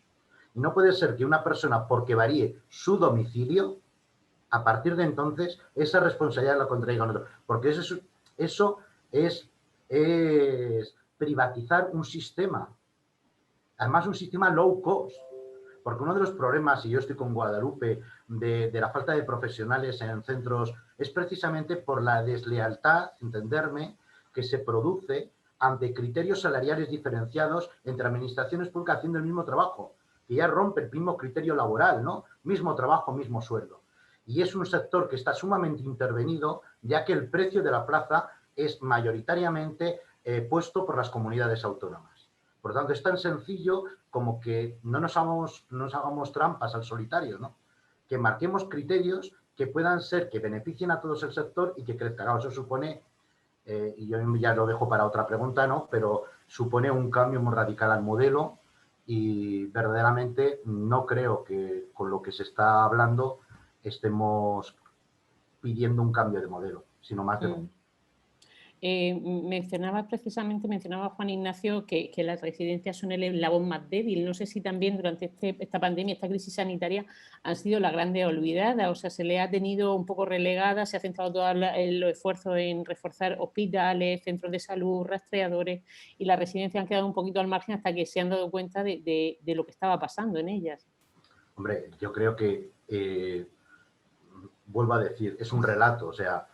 Y no puede ser que una persona, porque varíe su domicilio, a partir de entonces, esa responsabilidad la contraiga a otro. Porque eso es privatizar un sistema. Además, un sistema low cost. Porque uno de los problemas, y yo estoy con Guadalupe, de la falta de profesionales en centros, es precisamente por la deslealtad, entenderme, que se produce ante criterios salariales diferenciados entre administraciones públicas haciendo el mismo trabajo, que ya rompe el mismo criterio laboral, ¿no? Mismo trabajo, mismo sueldo. Y es un sector que está sumamente intervenido, ya que el precio de la plaza es mayoritariamente puesto por las comunidades autónomas. Por lo tanto, es tan sencillo como que no nos hagamos trampas al solitario, ¿no? Que marquemos criterios que puedan ser, que beneficien a todo el sector y que crezca. Claro, eso supone, y yo ya lo dejo para otra pregunta, ¿no?, pero supone un cambio muy radical al modelo y verdaderamente no creo que con lo que se está hablando estemos pidiendo un cambio de modelo, sino más de modelo. Mencionaba Juan Ignacio que las residencias son el eslabón más débil. No sé si también durante esta pandemia, esta crisis sanitaria, han sido la grande olvidada. O sea, se le ha tenido un poco relegada, se ha centrado todo el esfuerzo en reforzar hospitales, centros de salud, rastreadores, y las residencias han quedado un poquito al margen hasta que se han dado cuenta de lo que estaba pasando en ellas. Hombre, yo creo que, vuelvo a decir, es un relato, o sea,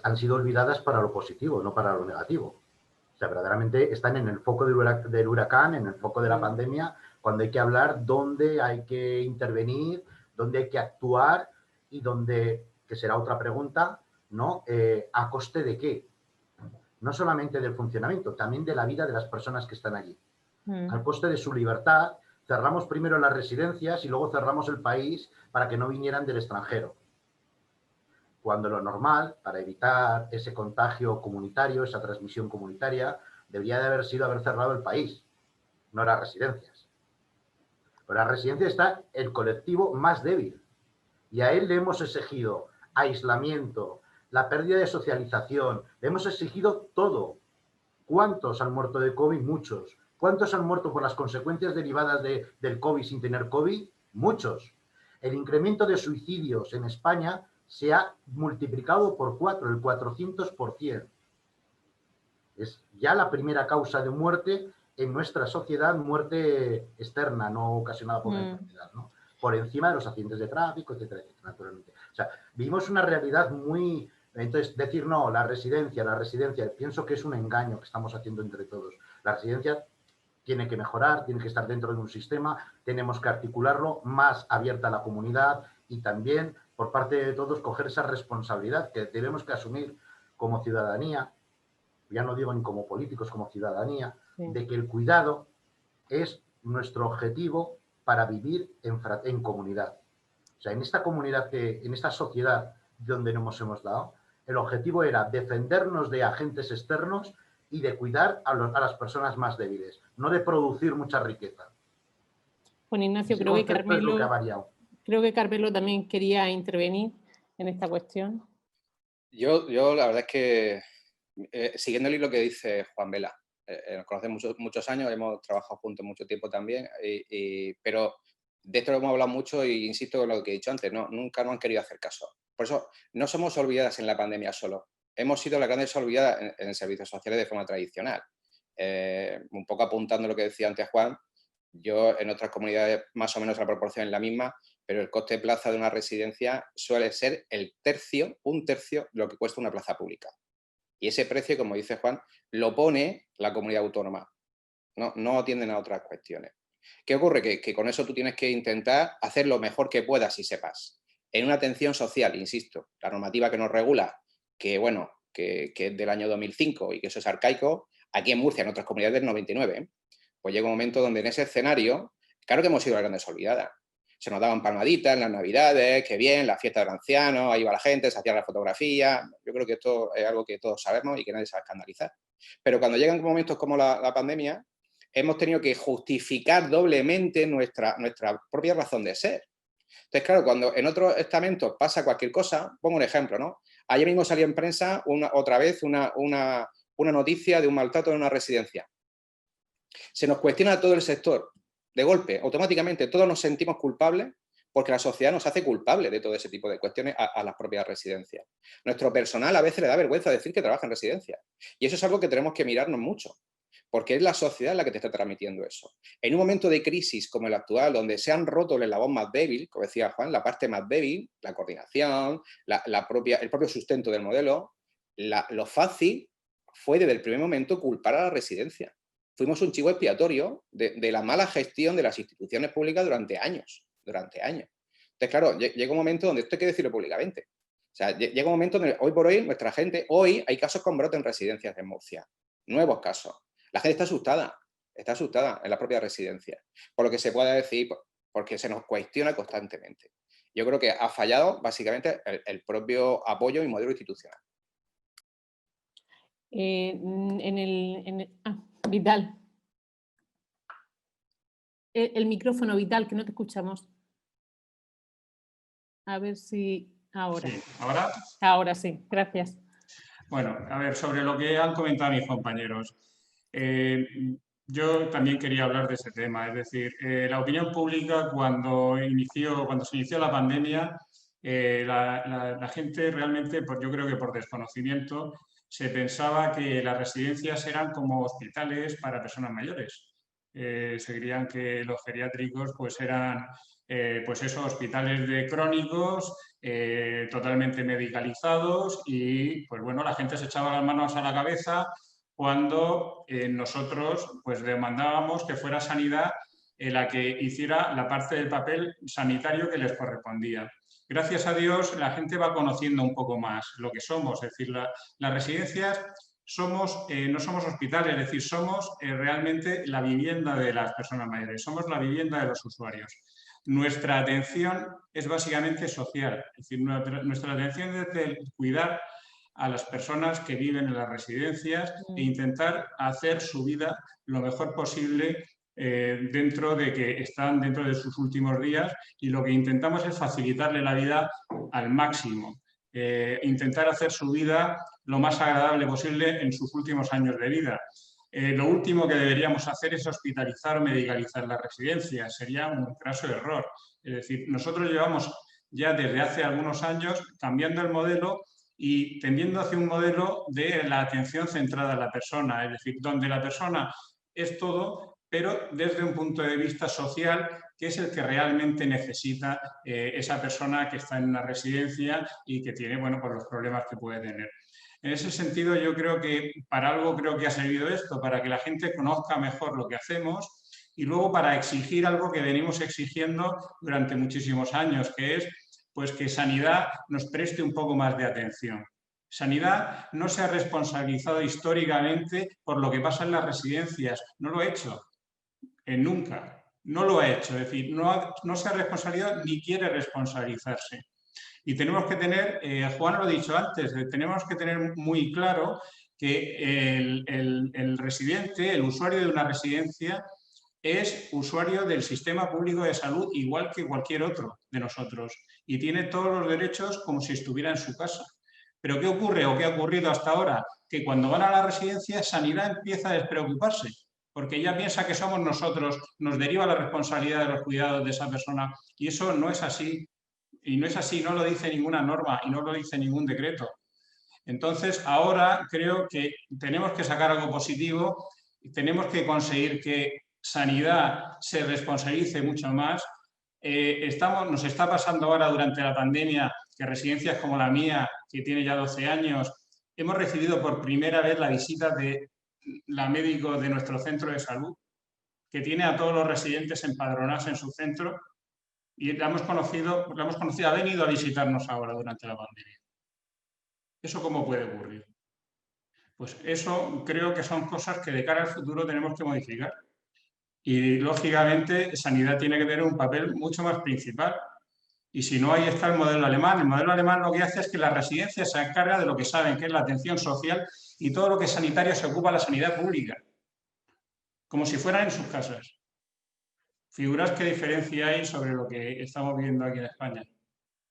han sido olvidadas para lo positivo, no para lo negativo. O sea, verdaderamente están en el foco del huracán, en el foco de la pandemia, cuando hay que hablar dónde hay que intervenir, dónde hay que actuar y dónde, que será otra pregunta, ¿no? ¿A coste de qué? No solamente del funcionamiento, también de la vida de las personas que están allí. Al coste de su libertad. Cerramos primero las residencias y luego cerramos el país para que no vinieran del extranjero. Cuando lo normal, para evitar ese contagio comunitario, esa transmisión comunitaria, debería de haber sido haber cerrado el país, no las residencias. Pero la residencia está el colectivo más débil y a él le hemos exigido aislamiento, la pérdida de socialización, le hemos exigido todo. ¿Cuántos han muerto de COVID? Muchos. ¿Cuántos han muerto por las consecuencias derivadas del COVID sin tener COVID? Muchos. El incremento de suicidios en España se ha multiplicado por 4, el 400%. Es ya la primera causa de muerte en nuestra sociedad, muerte externa, no ocasionada por una enfermedad, ¿no? Por encima de los accidentes de tráfico, etcétera, etcétera, naturalmente. O sea, vivimos una realidad muy... Entonces, decir no, la residencia, pienso que es un engaño que estamos haciendo entre todos. La residencia tiene que mejorar, tiene que estar dentro de un sistema, tenemos que articularlo más abierta a la comunidad y también, por parte de todos, coger esa responsabilidad que tenemos que asumir como ciudadanía, ya no digo ni como políticos, como ciudadanía, de que el cuidado es nuestro objetivo para vivir en comunidad. O sea, en esta comunidad, en esta sociedad donde nos hemos dado, el objetivo era defendernos de agentes externos y de cuidar a las personas más débiles, no de producir mucha riqueza. Juan Ignacio, creo que Carmelo también quería intervenir en esta cuestión. Yo la verdad es que, siguiendo el hilo que dice Juan Vela, nos conocemos muchos años, hemos trabajado juntos mucho tiempo también, pero de esto lo hemos hablado mucho e insisto en lo que he dicho antes, nunca nos han querido hacer caso. Por eso no somos olvidadas en la pandemia solo, hemos sido las grandes olvidadas en servicios sociales de forma tradicional. Un poco apuntando lo que decía antes Juan, yo en otras comunidades más o menos la proporción es la misma, pero el coste de plaza de una residencia suele ser un tercio de lo que cuesta una plaza pública. Y ese precio, como dice Juan, lo pone la comunidad autónoma. No atienden a otras cuestiones. ¿Qué ocurre? Que con eso tú tienes que intentar hacer lo mejor que puedas y sepas. En una atención social, insisto, la normativa que nos regula, que es del año 2005 y que eso es arcaico, aquí en Murcia, en otras comunidades del 99, pues llega un momento donde en ese escenario, claro que hemos sido las grandes olvidadas. Se nos daban palmaditas en las navidades, qué bien, la fiesta de los ancianos, ahí iba la gente, se hacía la fotografía. Yo creo que esto es algo que todos sabemos y que nadie se va a escandalizar. Pero cuando llegan momentos como la pandemia, hemos tenido que justificar doblemente nuestra propia razón de ser. Entonces, claro, cuando en otros estamentos pasa cualquier cosa, pongo un ejemplo, ¿no? Ayer mismo salió en prensa otra vez una noticia de un maltrato en una residencia. Se nos cuestiona todo el sector. De golpe, automáticamente, todos nos sentimos culpables porque la sociedad nos hace culpables de todo ese tipo de cuestiones a las propias residencias. Nuestro personal a veces le da vergüenza decir que trabaja en residencias. Y eso es algo que tenemos que mirarnos mucho, porque es la sociedad la que te está transmitiendo eso. En un momento de crisis como el actual, donde se han roto el eslabón más débil, como decía Juan, la parte más débil, la coordinación, el propio sustento del modelo, lo fácil fue desde el primer momento culpar a la residencia. Fuimos un chivo expiatorio de la mala gestión de las instituciones públicas durante años. Entonces, claro, llega un momento donde esto hay que decirlo públicamente. O sea, llega un momento donde hoy por hoy, nuestra gente, hoy hay casos con brote en residencias en Murcia. Nuevos casos. La gente está asustada en la propia residencia. Por lo que se pueda decir, porque se nos cuestiona constantemente. Yo creo que ha fallado básicamente el propio apoyo y modelo institucional. Vital. El micrófono, Vital, que no te escuchamos. A ver si ahora. Sí, ¿ahora? Ahora sí, gracias. Bueno, a ver, sobre lo que han comentado mis compañeros. Yo también quería hablar de ese tema. Es decir, la opinión pública cuando se inició la pandemia, la gente realmente, yo creo que por desconocimiento, se pensaba que las residencias eran como hospitales para personas mayores. Se creían que los geriátricos pues eran hospitales de crónicos totalmente medicalizados y pues bueno, la gente se echaba las manos a la cabeza cuando nosotros pues demandábamos que fuera Sanidad la que hiciera la parte del papel sanitario que les correspondía. Gracias a Dios, la gente va conociendo un poco más lo que somos. Es decir, las residencias no somos hospitales, es decir, somos realmente la vivienda de las personas mayores, somos la vivienda de los usuarios. Nuestra atención es básicamente social, es decir, nuestra atención es de cuidar a las personas que viven en las residencias e intentar hacer su vida lo mejor posible dentro de que están dentro de sus últimos días y lo que intentamos es facilitarle la vida al máximo, intentar hacer su vida lo más agradable posible en sus últimos años de vida. Lo último que deberíamos hacer es hospitalizar o medicalizar las residencias, sería un graso error. Es decir, nosotros llevamos ya desde hace algunos años cambiando el modelo y tendiendo hacia un modelo de la atención centrada en la persona, es decir, donde la persona es todo, pero desde un punto de vista social, que es el que realmente necesita esa persona que está en una residencia y que tiene, bueno, pues los problemas que puede tener. En ese sentido, yo creo que para algo creo que ha servido esto, para que la gente conozca mejor lo que hacemos y luego para exigir algo que venimos exigiendo durante muchísimos años, que es pues que Sanidad nos preste un poco más de atención. Sanidad no se ha responsabilizado históricamente por lo que pasa en las residencias, no lo ha hecho, nunca, no lo ha hecho, es decir, no se ha responsabilizado ni quiere responsabilizarse. Y tenemos que tener, Juan lo ha dicho antes, tenemos que tener muy claro que el residente, el usuario de una residencia, es usuario del sistema público de salud igual que cualquier otro de nosotros y tiene todos los derechos como si estuviera en su casa. ¿Pero qué ocurre o qué ha ocurrido hasta ahora? Que cuando van a la residencia, Sanidad empieza a despreocuparse porque ya piensa que somos nosotros, nos deriva la responsabilidad de los cuidados de esa persona y eso no es así. Y no es así, no lo dice ninguna norma y no lo dice ningún decreto. Entonces, ahora creo que tenemos que sacar algo positivo y tenemos que conseguir que Sanidad se responsabilice mucho más. Nos está pasando ahora durante la pandemia que residencias como la mía, que tiene ya 12 años, hemos recibido por primera vez la visita de la médico de nuestro centro de salud, que tiene a todos los residentes empadronados en su centro y la hemos conocido, ha venido a visitarnos ahora durante la pandemia. ¿Eso cómo puede ocurrir? Pues eso creo que son cosas que de cara al futuro tenemos que modificar. Y, lógicamente, Sanidad tiene que tener un papel mucho más principal. Y si no, ahí está el modelo alemán. El modelo alemán lo que hace es que la residencia se encarga de lo que saben, que es la atención social y todo lo que es sanitario se ocupa la sanidad pública, como si fueran en sus casas. Figuras qué diferencia hay sobre lo que estamos viendo aquí en España.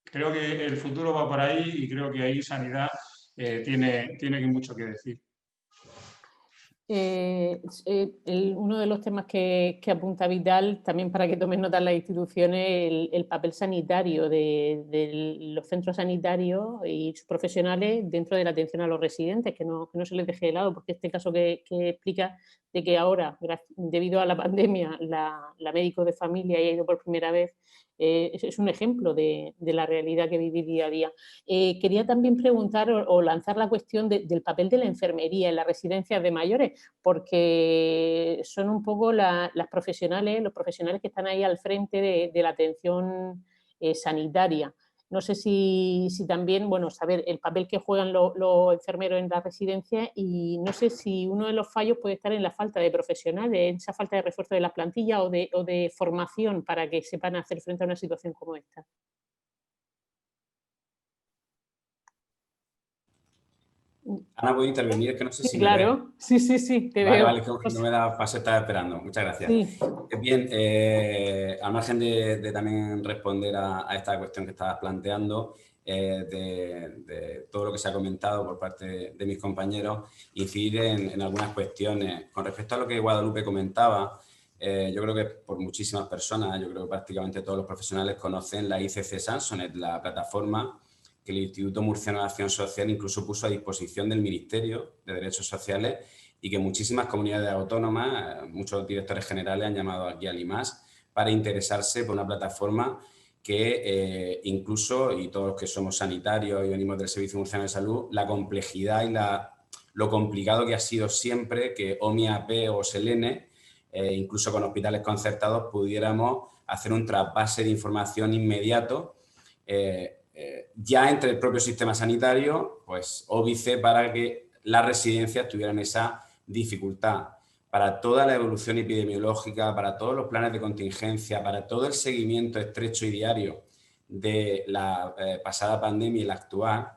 Creo que el futuro va por ahí y creo que ahí Sanidad tiene mucho que decir. Uno de los temas que apunta Vidal, también para que tomen nota las instituciones, el papel sanitario de los centros sanitarios y sus profesionales dentro de la atención a los residentes, que no se les deje de lado, porque este caso que explica de que ahora, debido a la pandemia, la médico de familia ha ido por primera vez, es un ejemplo de la realidad que viví día a día. Quería también preguntar o lanzar la cuestión del papel de la enfermería en las residencias de mayores, porque son un poco los profesionales que están ahí al frente de la atención sanitaria. No sé si también, bueno, saber el papel que juegan los enfermeros en la residencia y no sé si uno de los fallos puede estar en la falta de profesionales, en esa falta de refuerzo de las plantillas o de formación para que sepan hacer frente a una situación como esta. Ana, ¿puedo intervenir? Es que no sé si claro, me sí, te veo. Vale, no me da paso, estaba esperando. Muchas gracias. Sí. Bien, al margen de también responder a esta cuestión que estabas planteando, de todo lo que se ha comentado por parte de mis compañeros, incidir en algunas cuestiones. Con respecto a lo que Guadalupe comentaba, yo creo que por muchísimas personas, yo creo que prácticamente todos los profesionales conocen la ICC Samsonet, la plataforma que el Instituto Murciano de Acción Social incluso puso a disposición del Ministerio de Derechos Sociales y que muchísimas comunidades autónomas, muchos directores generales han llamado aquí al IMAS para interesarse por una plataforma que incluso, y todos los que somos sanitarios y venimos del Servicio Murciano de Salud, la complejidad y lo complicado que ha sido siempre que OMIAP o Selene, incluso con hospitales concertados, pudiéramos hacer un trasvase de información inmediato ya entre el propio sistema sanitario, pues óbice para que las residencias tuvieran esa dificultad. Para toda la evolución epidemiológica, para todos los planes de contingencia, para todo el seguimiento estrecho y diario de la pasada pandemia y la actual,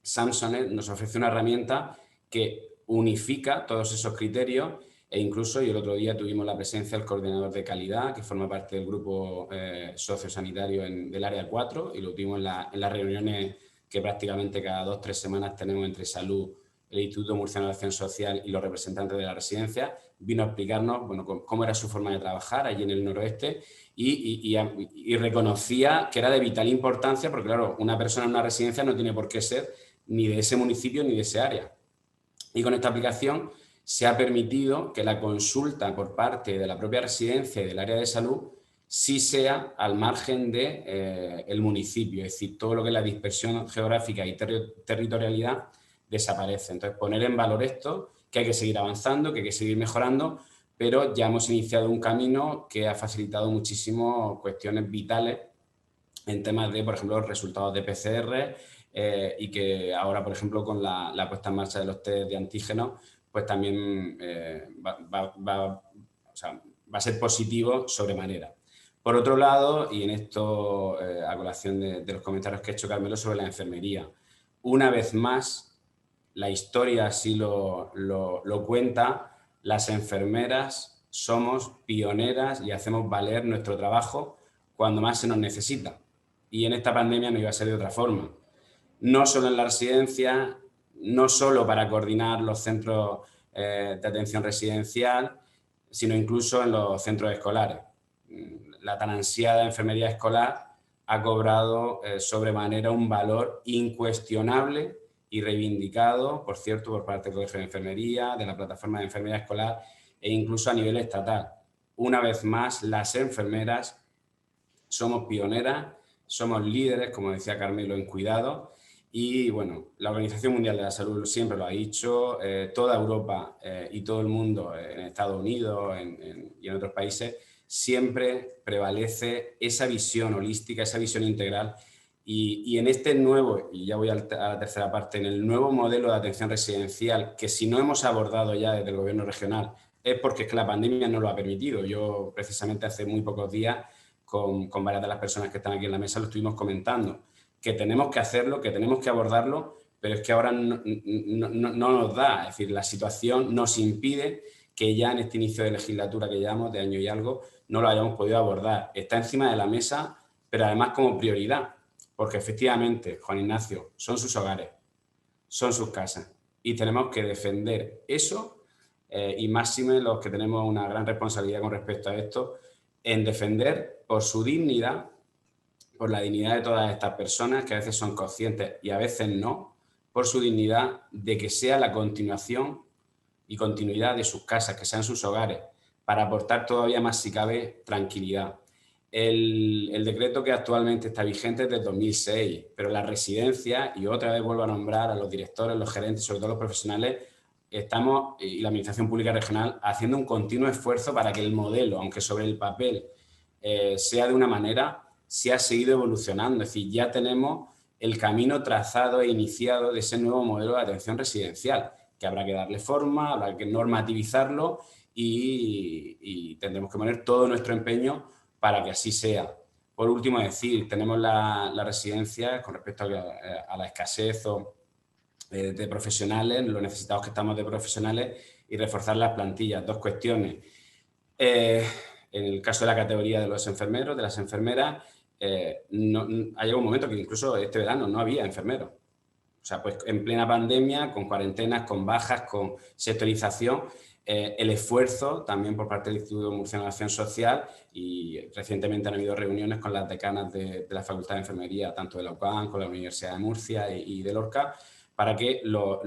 Samsonet nos ofrece una herramienta que unifica todos esos criterios e incluso, y el otro día tuvimos la presencia del coordinador de calidad, que forma parte del grupo sociosanitario del área 4, y lo tuvimos en las reuniones que prácticamente cada 2 o 3 semanas tenemos entre salud, el Instituto Murciano de Acción Social y los representantes de la residencia. Vino a explicarnos cómo era su forma de trabajar allí en el noroeste y reconocía que era de vital importancia, porque claro, una persona en una residencia no tiene por qué ser ni de ese municipio ni de ese área. Y con esta aplicación se ha permitido que la consulta por parte de la propia residencia y del área de salud sí sea al margen de el municipio, es decir, todo lo que es la dispersión geográfica y territorialidad desaparece. Entonces, poner en valor esto, que hay que seguir avanzando, que hay que seguir mejorando, pero ya hemos iniciado un camino que ha facilitado muchísimo cuestiones vitales en temas de, por ejemplo, los resultados de PCR y que ahora, por ejemplo, con la puesta en marcha de los test de antígenos, pues también va a ser positivo sobremanera. Por otro lado, y en esto, a colación de los comentarios que ha hecho Carmelo sobre la enfermería, una vez más, la historia así lo cuenta, las enfermeras somos pioneras y hacemos valer nuestro trabajo cuando más se nos necesita. Y en esta pandemia no iba a ser de otra forma. No solo en la residencia, no solo para coordinar los centros de atención residencial, sino incluso en los centros escolares. La tan ansiada enfermería escolar ha cobrado sobremanera un valor incuestionable y reivindicado, por cierto, por parte del Colegio de Enfermería, de la Plataforma de Enfermería Escolar e incluso a nivel estatal. Una vez más, las enfermeras somos pioneras, somos líderes, como decía Carmelo, en cuidado. Y bueno, la Organización Mundial de la Salud siempre lo ha dicho, toda Europa y todo el mundo, en Estados Unidos y en otros países, siempre prevalece esa visión holística, esa visión integral. Y en este nuevo, y ya voy a la tercera parte, en el nuevo modelo de atención residencial, que si no hemos abordado ya desde el gobierno regional, es porque es que la pandemia no lo ha permitido. Yo precisamente hace muy pocos días, con varias de las personas que están aquí en la mesa, lo estuvimos comentando, que tenemos que hacerlo, que tenemos que abordarlo, pero es que ahora no nos da. Es decir, la situación nos impide que ya en este inicio de legislatura que llevamos, de año y algo, no lo hayamos podido abordar. Está encima de la mesa, pero además como prioridad, porque efectivamente, Juan Ignacio, son sus hogares, son sus casas, y tenemos que defender eso, y máxime los que tenemos una gran responsabilidad con respecto a esto, en defender por su dignidad, por la dignidad de todas estas personas que a veces son conscientes y a veces no, por su dignidad de que sea la continuación y continuidad de sus casas, que sean sus hogares, para aportar todavía más, si cabe, tranquilidad. El decreto que actualmente está vigente es del 2006, pero la residencia, y otra vez vuelvo a nombrar a los directores, los gerentes, sobre todo los profesionales, estamos, y la Administración Pública Regional, haciendo un continuo esfuerzo para que el modelo, aunque sobre el papel sea de una manera, se ha seguido evolucionando. Es decir, ya tenemos el camino trazado e iniciado de ese nuevo modelo de atención residencial, que habrá que darle forma, habrá que normativizarlo y tendremos que poner todo nuestro empeño para que así sea. Por último, decir, tenemos la residencia con respecto a la escasez de profesionales, lo necesitados que estamos de profesionales y reforzar las plantillas. Dos cuestiones. En el caso de la categoría de los enfermeros, de las enfermeras, ha llegado un momento que incluso este verano no había enfermeros. O sea, pues en plena pandemia, con cuarentenas, con bajas, con sectorización, el esfuerzo también por parte del Instituto Murciano de Acción Social, y recientemente han habido reuniones con las decanas de la Facultad de Enfermería, tanto de la UCAM, con la Universidad de Murcia y de Lorca, para que los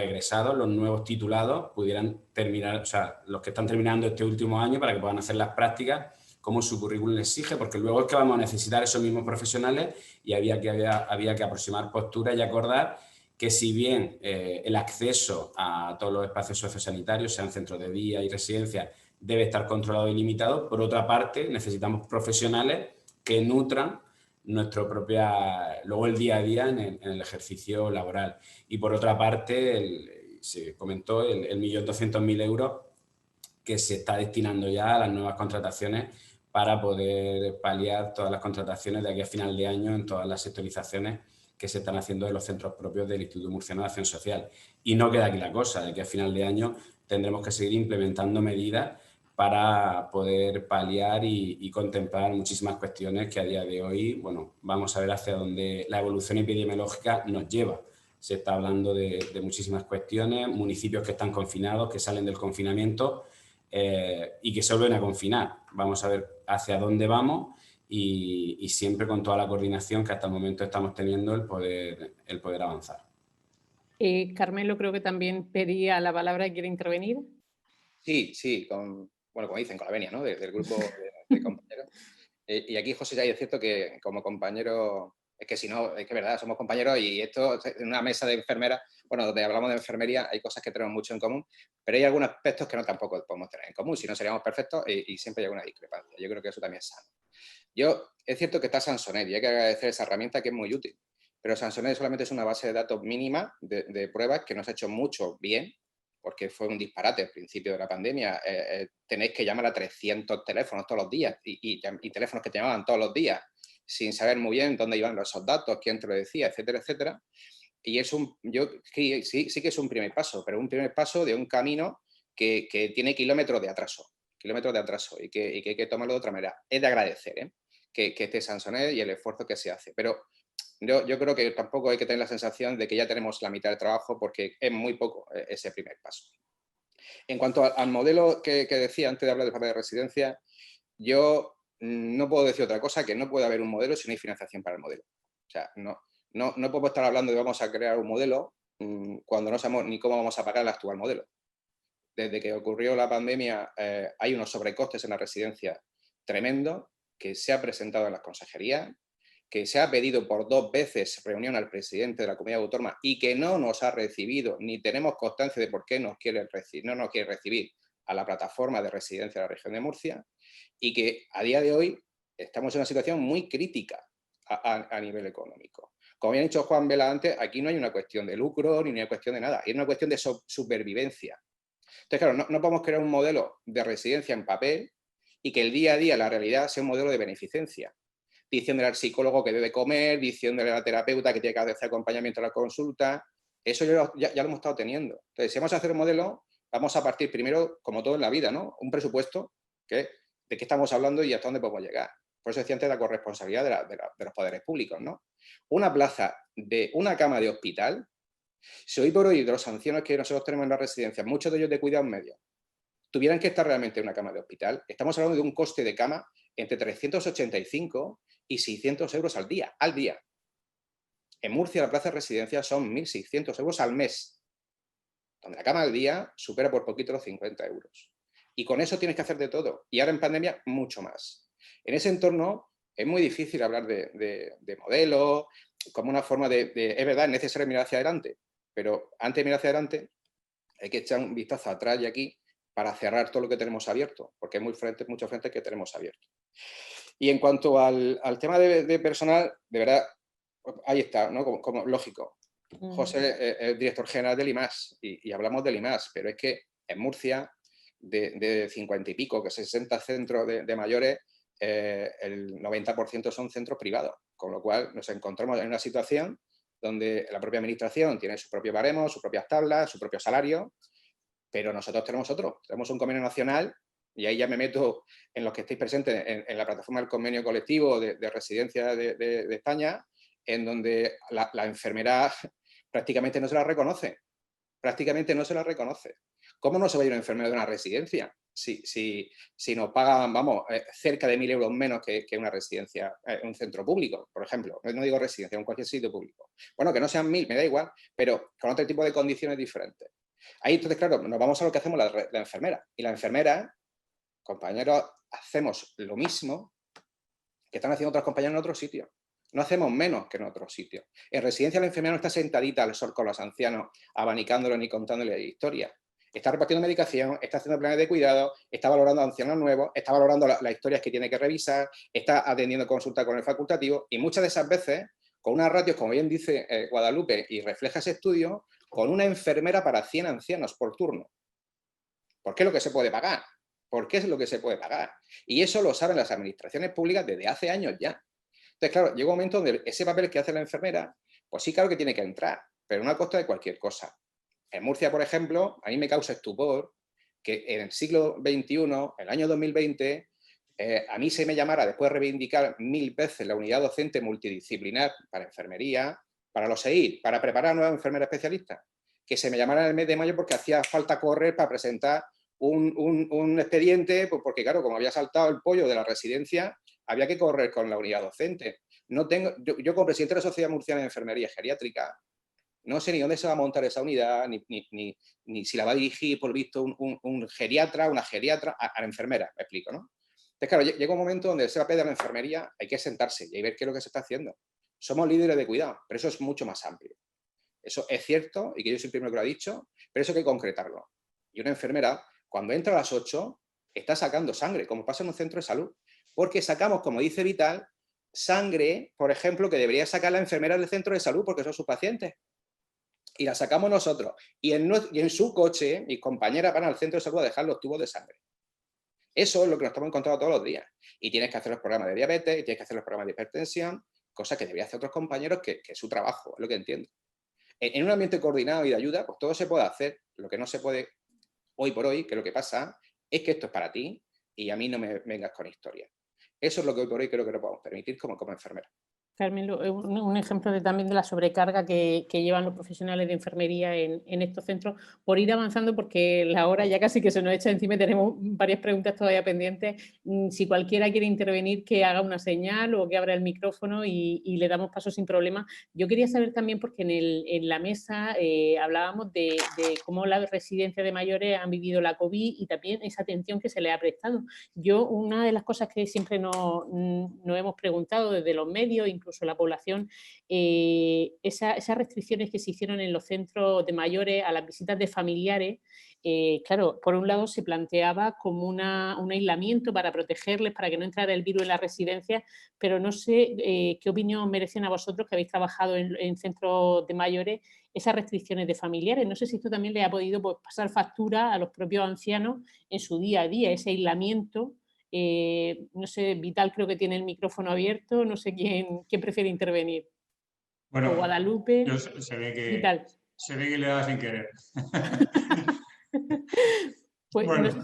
egresados, los nuevos titulados, pudieran terminar, o sea, los que están terminando este último año, para que puedan hacer las prácticas como su currículum exige, porque luego es que vamos a necesitar esos mismos profesionales y había que aproximar posturas y acordar que si bien el acceso a todos los espacios sociosanitarios, sean centros de día y residencias, debe estar controlado y limitado, por otra parte necesitamos profesionales que nutran luego el día a día en el ejercicio laboral. Y por otra parte, se comentó el 1.200.000 euros que se está destinando ya a las nuevas contrataciones para poder paliar todas las contrataciones de aquí a final de año en todas las sectorizaciones que se están haciendo de los centros propios del Instituto Murciano de Acción Social. Y no queda aquí la cosa, de que a final de año tendremos que seguir implementando medidas para poder paliar y contemplar muchísimas cuestiones que a día de hoy, bueno, vamos a ver hacia dónde la evolución epidemiológica nos lleva. Se está hablando de muchísimas cuestiones, municipios que están confinados, que salen del confinamiento y que se vuelven a confinar. Vamos a ver hacia dónde vamos y siempre con toda la coordinación que hasta el momento estamos teniendo el poder avanzar. Carmelo creo que también pedía la palabra y quiere intervenir. Sí, bueno, como dicen, con la venia, ¿no? Del grupo de compañeros. Y aquí, José, ya es cierto que como compañero, es que si no, es que verdad, somos compañeros y esto, en una mesa de enfermeras, bueno, donde hablamos de enfermería, hay cosas que tenemos mucho en común, pero hay algunos aspectos que no tampoco podemos tener en común, si no seríamos perfectos y siempre hay alguna discrepancia. Yo creo que eso también es sano. Es cierto que está Sansonet y hay que agradecer esa herramienta que es muy útil, pero Sansonet solamente es una base de datos mínima de pruebas que nos ha hecho mucho bien, porque fue un disparate al principio de la pandemia. Tenéis que llamar a 300 teléfonos todos los días y teléfonos que te llamaban todos los días sin saber muy bien dónde iban esos datos, quién te lo decía, etcétera, etcétera. Y sí que es un primer paso, pero un primer paso de un camino que tiene kilómetros de atraso y que hay que tomarlo de otra manera. Es de agradecer que esté Sansonet y el esfuerzo que se hace, pero yo creo que tampoco hay que tener la sensación de que ya tenemos la mitad del trabajo porque es muy poco ese primer paso. En cuanto al modelo que decía antes de hablar de residencia, yo no puedo decir otra cosa que no puede haber un modelo si no hay financiación para el modelo. O sea, no podemos estar hablando de vamos a crear un modelo cuando no sabemos ni cómo vamos a pagar el actual modelo. Desde que ocurrió la pandemia hay unos sobrecostes en la residencia tremendo que se ha presentado en las consejerías, que se ha pedido por 2 veces reunión al presidente de la comunidad autónoma y que no nos ha recibido, ni tenemos constancia de por qué no nos quiere recibir a la plataforma de residencia de la región de Murcia, y que a día de hoy estamos en una situación muy crítica a nivel económico. Como había dicho Juan Vela antes, aquí no hay una cuestión de lucro ni una cuestión de nada, es una cuestión de supervivencia. Entonces, claro, no podemos crear un modelo de residencia en papel y que el día a día, la realidad, sea un modelo de beneficencia. Diciéndole al psicólogo que debe comer, diciéndole a la terapeuta que tiene que hacer acompañamiento a la consulta. Eso ya lo hemos estado teniendo. Entonces, si vamos a hacer un modelo, vamos a partir primero, como todo en la vida, ¿no? Un presupuesto, de qué estamos hablando y hasta dónde podemos llegar. Por eso decía antes la corresponsabilidad de los poderes públicos, ¿no? Una plaza de una cama de hospital, si hoy por hoy de los ancianos que nosotros tenemos en las residencias, muchos de ellos de cuidados medios, tuvieran que estar realmente en una cama de hospital, estamos hablando de un coste de cama entre 385 y 600 euros al día. En Murcia la plaza de residencia son 1.600 euros al mes, donde la cama al día supera por poquito los 50 euros. Y con eso tienes que hacer de todo. Y ahora en pandemia, mucho más. En ese entorno es muy difícil hablar de modelo, como una forma es verdad, es necesario mirar hacia adelante, pero antes de mirar hacia adelante hay que echar un vistazo atrás y aquí para cerrar todo lo que tenemos abierto, porque hay muchos frentes que tenemos abiertos. Y en cuanto al tema de personal, de verdad, ahí está, ¿no? Como lógico. José es director general del IMAS y hablamos del IMAS, pero es que en Murcia, de 50 y pico, que 60 centros de mayores, el 90% son centros privados, con lo cual nos encontramos en una situación donde la propia administración tiene su propio baremo, sus propias tablas, su propio salario, pero nosotros tenemos un convenio nacional, y ahí ya me meto en los que estéis presentes en la plataforma del convenio colectivo de residencia de España, en donde la enfermera prácticamente no se la reconoce. ¿Cómo no se va a ir una enfermera de una residencia si nos pagan, cerca de 1.000 euros menos que una residencia, un centro público, por ejemplo? No digo residencia, en cualquier sitio público. Bueno, que no sean 1.000, me da igual, pero con otro tipo de condiciones diferentes. Ahí, entonces, claro, nos vamos a lo que hacemos la enfermera. Y la enfermera, compañeros, hacemos lo mismo que están haciendo otros compañeros en otros sitios. No hacemos menos que en otros sitios. En residencia la enfermera no está sentadita al sol con los ancianos, abanicándolos ni contándoles historias. Está repartiendo medicación, está haciendo planes de cuidado, está valorando a ancianos nuevos, está valorando las historias que tiene que revisar, está atendiendo consulta con el facultativo y muchas de esas veces, con unas ratios, como bien dice Guadalupe, y refleja ese estudio, con una enfermera para 100 ancianos por turno. ¿Por qué es lo que se puede pagar? ¿Por qué es lo que se puede pagar? Y eso lo saben las administraciones públicas desde hace años ya. Entonces, claro, llega un momento donde ese papel que hace la enfermera, pues sí, claro que tiene que entrar, pero no a costa de cualquier cosa. En Murcia, por ejemplo, a mí me causa estupor que en el siglo XXI, el año 2020, a mí se me llamara, después de reivindicar 1000 veces la unidad docente multidisciplinar para enfermería, para los EIR, para preparar a nuevas enfermeras especialistas, que se me llamara en el mes de mayo porque hacía falta correr para presentar un expediente, pues porque claro, como había saltado el pollo de la residencia, había que correr con la unidad docente. Yo como presidente de la Sociedad Murciana de Enfermería Geriátrica, No sé ni dónde se va a montar esa unidad, ni si la va a dirigir, por visto, un geriatra, una geriatra, a la enfermera, me explico, ¿no? Entonces, claro, llega un momento donde se va a pedir a la enfermería, hay que sentarse y ver qué es lo que se está haciendo. Somos líderes de cuidado, pero eso es mucho más amplio. Eso es cierto, y que yo soy el primero que lo ha dicho, pero eso hay que concretarlo. Y una enfermera, cuando entra a las 8, está sacando sangre, como pasa en un centro de salud. Porque sacamos, como dice Vital, sangre, por ejemplo, que debería sacar la enfermera del centro de salud porque son sus pacientes. Y la sacamos nosotros. Y en su coche, mis compañeras van al centro de salud a dejar los tubos de sangre. Eso es lo que nos estamos encontrando todos los días. Y tienes que hacer los programas de diabetes, y tienes que hacer los programas de hipertensión, cosas que deberían hacer otros compañeros que es su trabajo, es lo que entiendo. En un ambiente coordinado y de ayuda, pues todo se puede hacer. Lo que no se puede hoy por hoy, que lo que pasa es que esto es para ti y a mí no me vengas con historia. Eso es lo que hoy por hoy creo que no podemos permitir como enfermera. Carmen, un ejemplo también de la sobrecarga que llevan los profesionales de enfermería en estos centros, por ir avanzando, porque la hora ya casi que se nos echa encima y tenemos varias preguntas todavía pendientes. Si cualquiera quiere intervenir, que haga una señal o que abra el micrófono y le damos paso sin problema. Yo quería saber también, porque en la mesa hablábamos de cómo las residencias de mayores han vivido la COVID y también esa atención que se le ha prestado. Una de las cosas que siempre nos hemos preguntado desde los medios, incluso la población, esas restricciones que se hicieron en los centros de mayores a las visitas de familiares, claro, por un lado se planteaba como un aislamiento para protegerles, para que no entrara el virus en las residencias, pero no sé qué opinión merecen a vosotros que habéis trabajado en centros de mayores esas restricciones de familiares. No sé si esto también le ha podido pasar factura a los propios ancianos en su día a día, ese aislamiento. No sé, Vital creo que tiene el micrófono abierto, no sé quién prefiere intervenir. Bueno, o Guadalupe. Se ve que le da sin querer. Pues, bueno, no sé.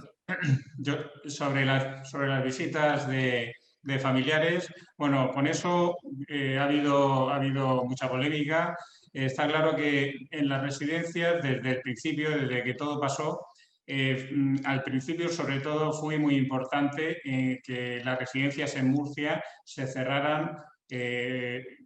Yo sobre las visitas de familiares, bueno, con eso ha habido mucha polémica. Está claro que en las residencias, desde el principio, desde que todo pasó, al principio sobre todo fue muy importante que las residencias en Murcia se cerraran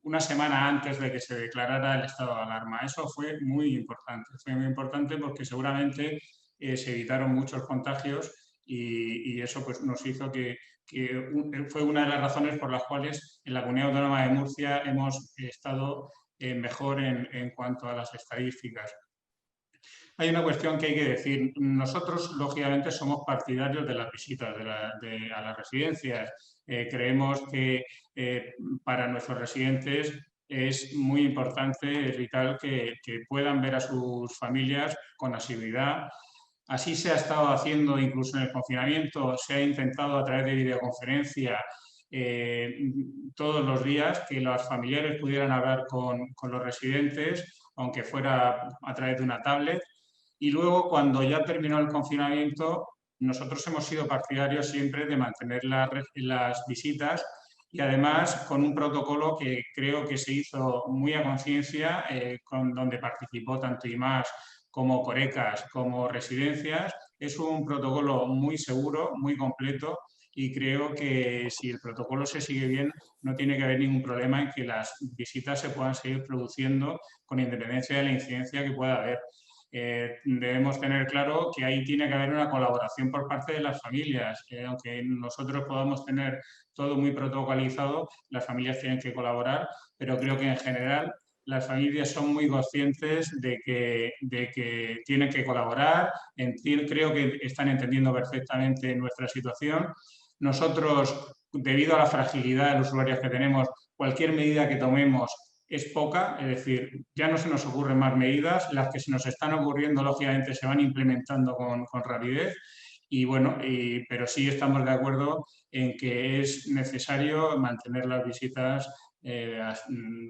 una semana antes de que se declarara el estado de alarma. Eso fue muy importante porque seguramente se evitaron muchos contagios y eso pues, nos hizo que fue una de las razones por las cuales en la Comunidad Autónoma de Murcia hemos estado mejor en cuanto a las estadísticas. Hay una cuestión que hay que decir. Nosotros, lógicamente, somos partidarios de las visitas a las residencias. Creemos que para nuestros residentes es muy importante, es vital que puedan ver a sus familias con asiduidad. Así se ha estado haciendo incluso en el confinamiento, se ha intentado a través de videoconferencia todos los días que los familiares pudieran hablar con los residentes, aunque fuera a través de una tablet. Y luego, cuando ya terminó el confinamiento, nosotros hemos sido partidarios siempre de mantener las visitas y además con un protocolo que creo que se hizo muy a conciencia, donde participó tanto IMAS como Corecas, como residencias. Es un protocolo muy seguro, muy completo y creo que si el protocolo se sigue bien no tiene que haber ningún problema en que las visitas se puedan seguir produciendo con independencia de la incidencia que pueda haber. Debemos tener claro que ahí tiene que haber una colaboración por parte de las familias. Aunque nosotros podamos tener todo muy protocolizado, las familias tienen que colaborar, pero creo que en general las familias son muy conscientes de que tienen que colaborar. Creo que están entendiendo perfectamente nuestra situación. Nosotros, debido a la fragilidad de los usuarios que tenemos, cualquier medida que tomemos es poca, es decir, ya no se nos ocurren más medidas, las que se nos están ocurriendo, lógicamente, se van implementando con rapidez, y bueno, pero sí estamos de acuerdo en que es necesario mantener las visitas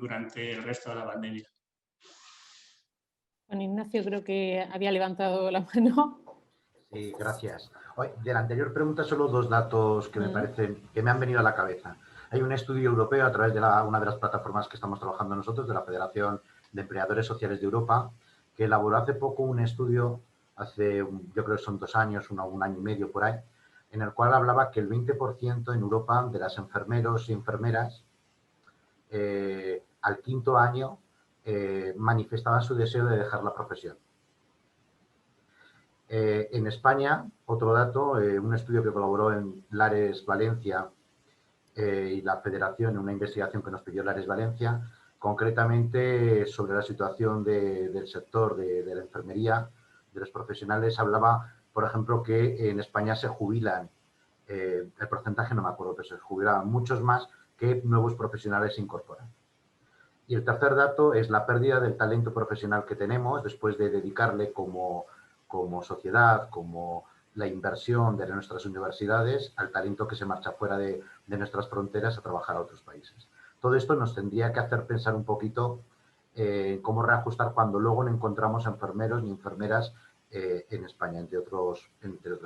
durante el resto de la pandemia. Juan Ignacio creo que había levantado la mano. Sí, gracias. De la anterior pregunta, solo dos datos que me parecen que me han venido a la cabeza. Hay un estudio europeo a través de una de las plataformas que estamos trabajando nosotros, de la Federación de Empleadores Sociales de Europa, que elaboró hace poco un estudio, yo creo que son 2 años, un año y medio por ahí, en el cual hablaba que el 20% en Europa de las enfermeros y enfermeras al 5.º año manifestaban su deseo de dejar la profesión. En España, otro dato, un estudio que colaboró en Lares Valencia y la Federación, una investigación que nos pidió Lares Valencia, concretamente sobre la situación del sector de la enfermería, de los profesionales, hablaba, por ejemplo, que en España se jubilan, el porcentaje no me acuerdo, pero se jubilan muchos más que nuevos profesionales se incorporan. Y el tercer dato es la pérdida del talento profesional que tenemos después de dedicarle como sociedad, como la inversión de nuestras universidades al talento que se marcha fuera de nuestras fronteras a trabajar a otros países. Todo esto nos tendría que hacer pensar un poquito cómo reajustar cuando luego no encontramos enfermeros ni enfermeras en España, entre otros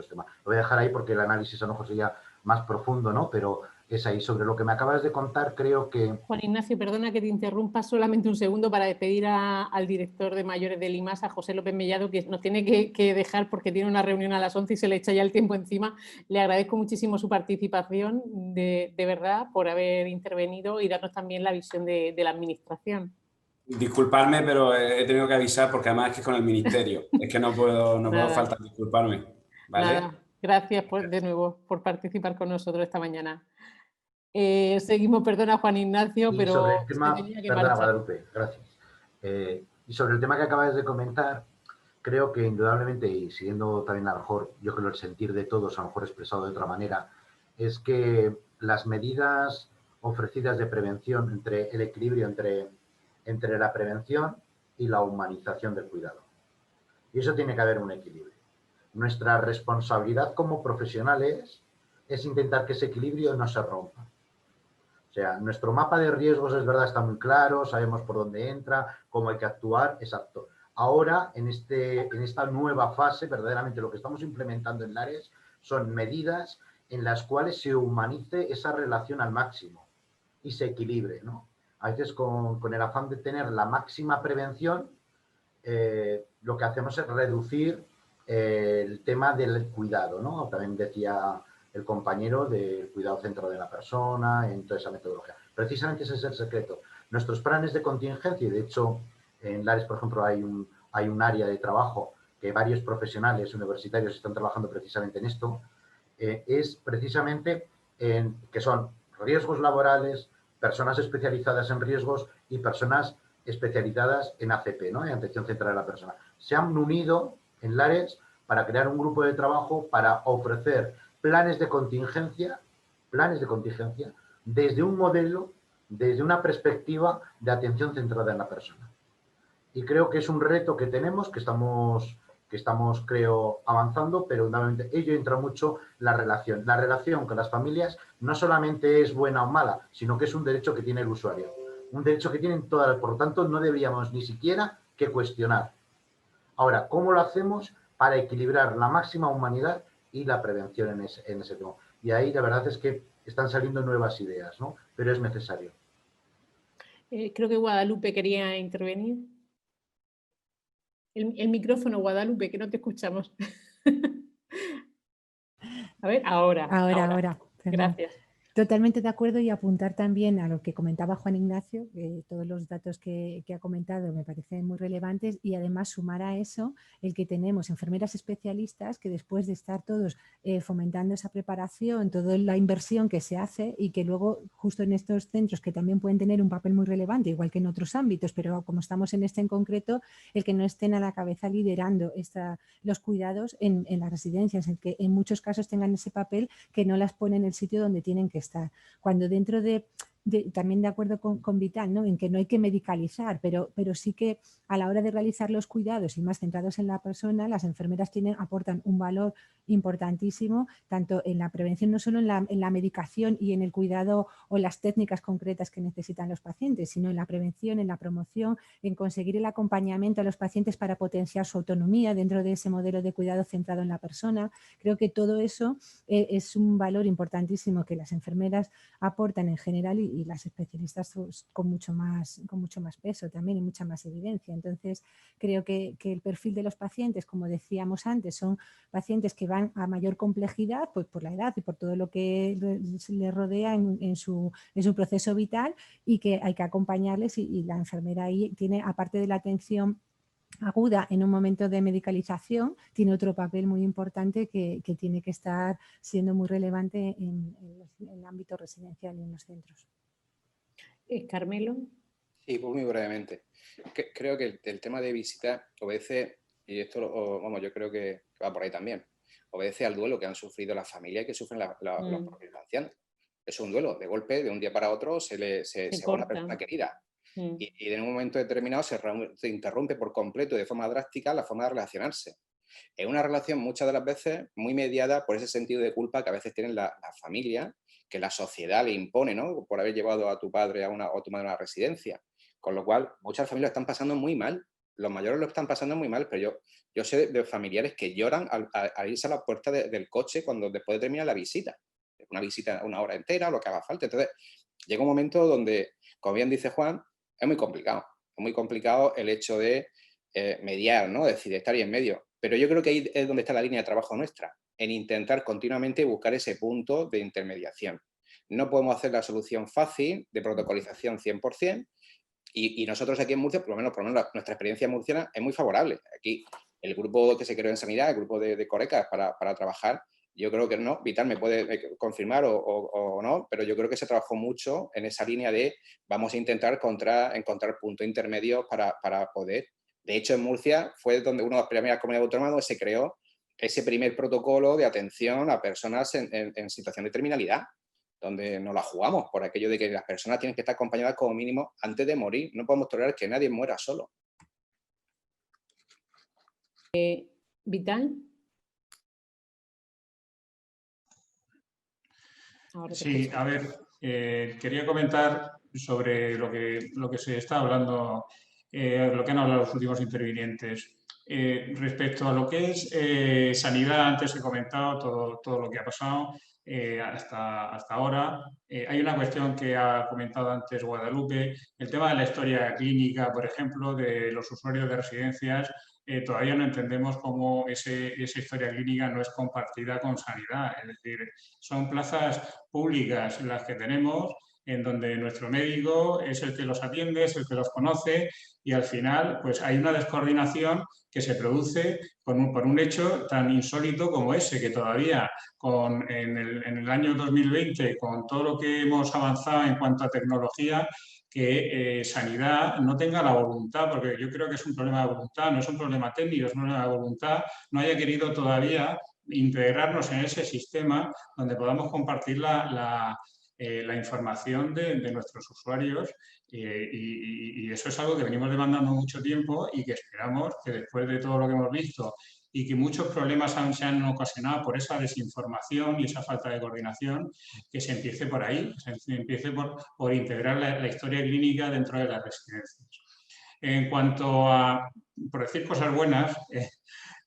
temas. Lo voy a dejar ahí porque el análisis a lo mejor sería más profundo, ¿no? Pero es ahí. Sobre lo que me acabas de contar, creo que... Juan Ignacio, perdona que te interrumpa solamente un segundo para despedir al director de mayores del IMAS, a José López Mellado, que nos tiene que dejar porque tiene una reunión a las 11 y se le echa ya el tiempo encima. Le agradezco muchísimo su participación, de verdad, por haber intervenido y darnos también la visión de la Administración. Disculpadme, pero he tenido que avisar porque además es que es con el Ministerio. Es que no puedo faltar disculparme. ¿Vale? Nada. Gracias de nuevo por participar con nosotros esta mañana. Seguimos, perdona Juan Ignacio, pero sobre el tema, se tenía que perdona, marchar. Guadalupe, gracias. Y sobre el tema que acabas de comentar, creo que indudablemente, y siguiendo también a lo mejor, yo creo el sentir de todos, a lo mejor expresado de otra manera, es que las medidas ofrecidas de prevención, entre el equilibrio entre la prevención y la humanización del cuidado. Y eso tiene que haber un equilibrio. Nuestra responsabilidad como profesionales es intentar que ese equilibrio no se rompa. O sea, nuestro mapa de riesgos es verdad, está muy claro, sabemos por dónde entra, cómo hay que actuar, exacto. Ahora, en esta nueva fase, verdaderamente lo que estamos implementando en Lares son medidas en las cuales se humanice esa relación al máximo y se equilibre, ¿no? A veces con el afán de tener la máxima prevención, lo que hacemos es reducir el tema del cuidado, ¿no? También decía el compañero del cuidado centrado en la persona, en toda esa metodología. Precisamente ese es el secreto. Nuestros planes de contingencia, y de hecho en Lares, por ejemplo, hay un área de trabajo que varios profesionales universitarios están trabajando precisamente en esto, es precisamente que son riesgos laborales, personas especializadas en riesgos y personas especializadas en ACP, ¿no? En atención centrada a la persona. Se han unido en Lares para crear un grupo de trabajo para ofrecer planes de contingencia desde un modelo, desde una perspectiva de atención centrada en la persona. Y creo que es un reto que tenemos, que estamos, creo, avanzando, pero nuevamente ello entra mucho la relación. La relación con las familias no solamente es buena o mala, sino que es un derecho que tiene el usuario. Un derecho que tienen todas, por lo tanto, no deberíamos ni siquiera que cuestionar. Ahora, ¿cómo lo hacemos para equilibrar la máxima humanidad y la prevención en ese tema? Y ahí la verdad es que están saliendo nuevas ideas, ¿no? Pero es necesario. Creo que Guadalupe quería intervenir. El micrófono, Guadalupe, que no te escuchamos. A ver, ahora. Gracias. Totalmente de acuerdo, y apuntar también a lo que comentaba Juan Ignacio, que todos los datos que ha comentado me parecen muy relevantes, y además sumar a eso el que tenemos enfermeras especialistas que después de estar todos fomentando esa preparación, toda la inversión que se hace, y que luego justo en estos centros que también pueden tener un papel muy relevante, igual que en otros ámbitos, pero como estamos en este en concreto, el que no estén a la cabeza liderando los cuidados en las residencias, el que en muchos casos tengan ese papel que no las pone en el sitio donde tienen que estar. Cuando dentro también de acuerdo con Vital, ¿no? En que no hay que medicalizar, pero sí que a la hora de realizar los cuidados y más centrados en la persona, las enfermeras aportan un valor importantísimo, tanto en la prevención, no solo en la medicación y en el cuidado o las técnicas concretas que necesitan los pacientes, sino en la prevención, en la promoción, en conseguir el acompañamiento a los pacientes para potenciar su autonomía dentro de ese modelo de cuidado centrado en la persona. Creo que todo eso es un valor importantísimo que las enfermeras aportan en general y y las especialistas con mucho más peso también y mucha más evidencia. Entonces, creo que el perfil de los pacientes, como decíamos antes, son pacientes que van a mayor complejidad, pues por la edad y por todo lo que les rodea en su proceso vital, y que hay que acompañarles, y la enfermera ahí tiene, aparte de la atención aguda en un momento de medicalización, tiene otro papel muy importante que tiene que estar siendo muy relevante en el ámbito residencial y en los centros. Carmelo. Sí, pues muy brevemente. Creo que el tema de visita obedece, y esto vamos, yo creo que va por ahí también, obedece al duelo que han sufrido las familias y que sufren los propios ancianos. Es un duelo, de golpe, de un día para otro, se va una persona querida. Y en un momento determinado se interrumpe por completo, de forma drástica, la forma de relacionarse. Es una relación muchas de las veces muy mediada por ese sentido de culpa que a veces tienen la familia, que la sociedad le impone, ¿no? Por haber llevado a tu padre o a tu madre a una residencia. Con lo cual, muchas familias están pasando muy mal. Los mayores lo están pasando muy mal, pero yo sé de familiares que lloran al irse a la puerta del coche después de terminar la visita. Una visita una hora entera o lo que haga falta. Entonces, llega un momento donde, como bien dice Juan, es muy complicado. Es muy complicado el hecho de mediar, ¿no? Es decir, estar ahí en medio. Pero yo creo que ahí es donde está la línea de trabajo nuestra, en intentar continuamente buscar ese punto de intermediación. No podemos hacer la solución fácil de protocolización 100%, y nosotros aquí en Murcia, por lo menos nuestra experiencia murciana es muy favorable. Aquí el grupo que se creó en sanidad, el grupo de Corecas para trabajar, yo creo que no, Vital me puede confirmar o no, pero yo creo que se trabajó mucho en esa línea de vamos a intentar encontrar puntos intermedios para poder. De hecho, en Murcia fue donde una de las primeras comunidades autónomas donde se creó ese primer protocolo de atención a personas en situación de terminalidad, donde nos la jugamos por aquello de que las personas tienen que estar acompañadas como mínimo antes de morir. No podemos tolerar que nadie muera solo. Vital. Sí, a ver, quería comentar sobre lo que se está hablando, lo que han hablado los últimos intervinientes. Respecto a lo que es sanidad, antes he comentado todo lo que ha pasado hasta ahora. Hay una cuestión que ha comentado antes Guadalupe, el tema de la historia clínica, por ejemplo, de los usuarios de residencias. Todavía no entendemos cómo esa historia clínica no es compartida con sanidad. Es decir, son plazas públicas las que tenemos, en donde nuestro médico es el que los atiende, es el que los conoce, y al final pues hay una descoordinación que se produce por un hecho tan insólito como ese, que todavía en el año 2020, con todo lo que hemos avanzado en cuanto a tecnología, que sanidad no tenga la voluntad, porque yo creo que es un problema de voluntad, no es un problema técnico, es un problema de voluntad, no haya querido todavía integrarnos en ese sistema donde podamos compartir la información de nuestros usuarios, y eso es algo que venimos demandando mucho tiempo y que esperamos que después de todo lo que hemos visto y que muchos problemas se han ocasionado por esa desinformación y esa falta de coordinación, que se empiece por ahí, que se empiece por integrar la historia clínica dentro de las residencias. En cuanto a, por decir cosas buenas,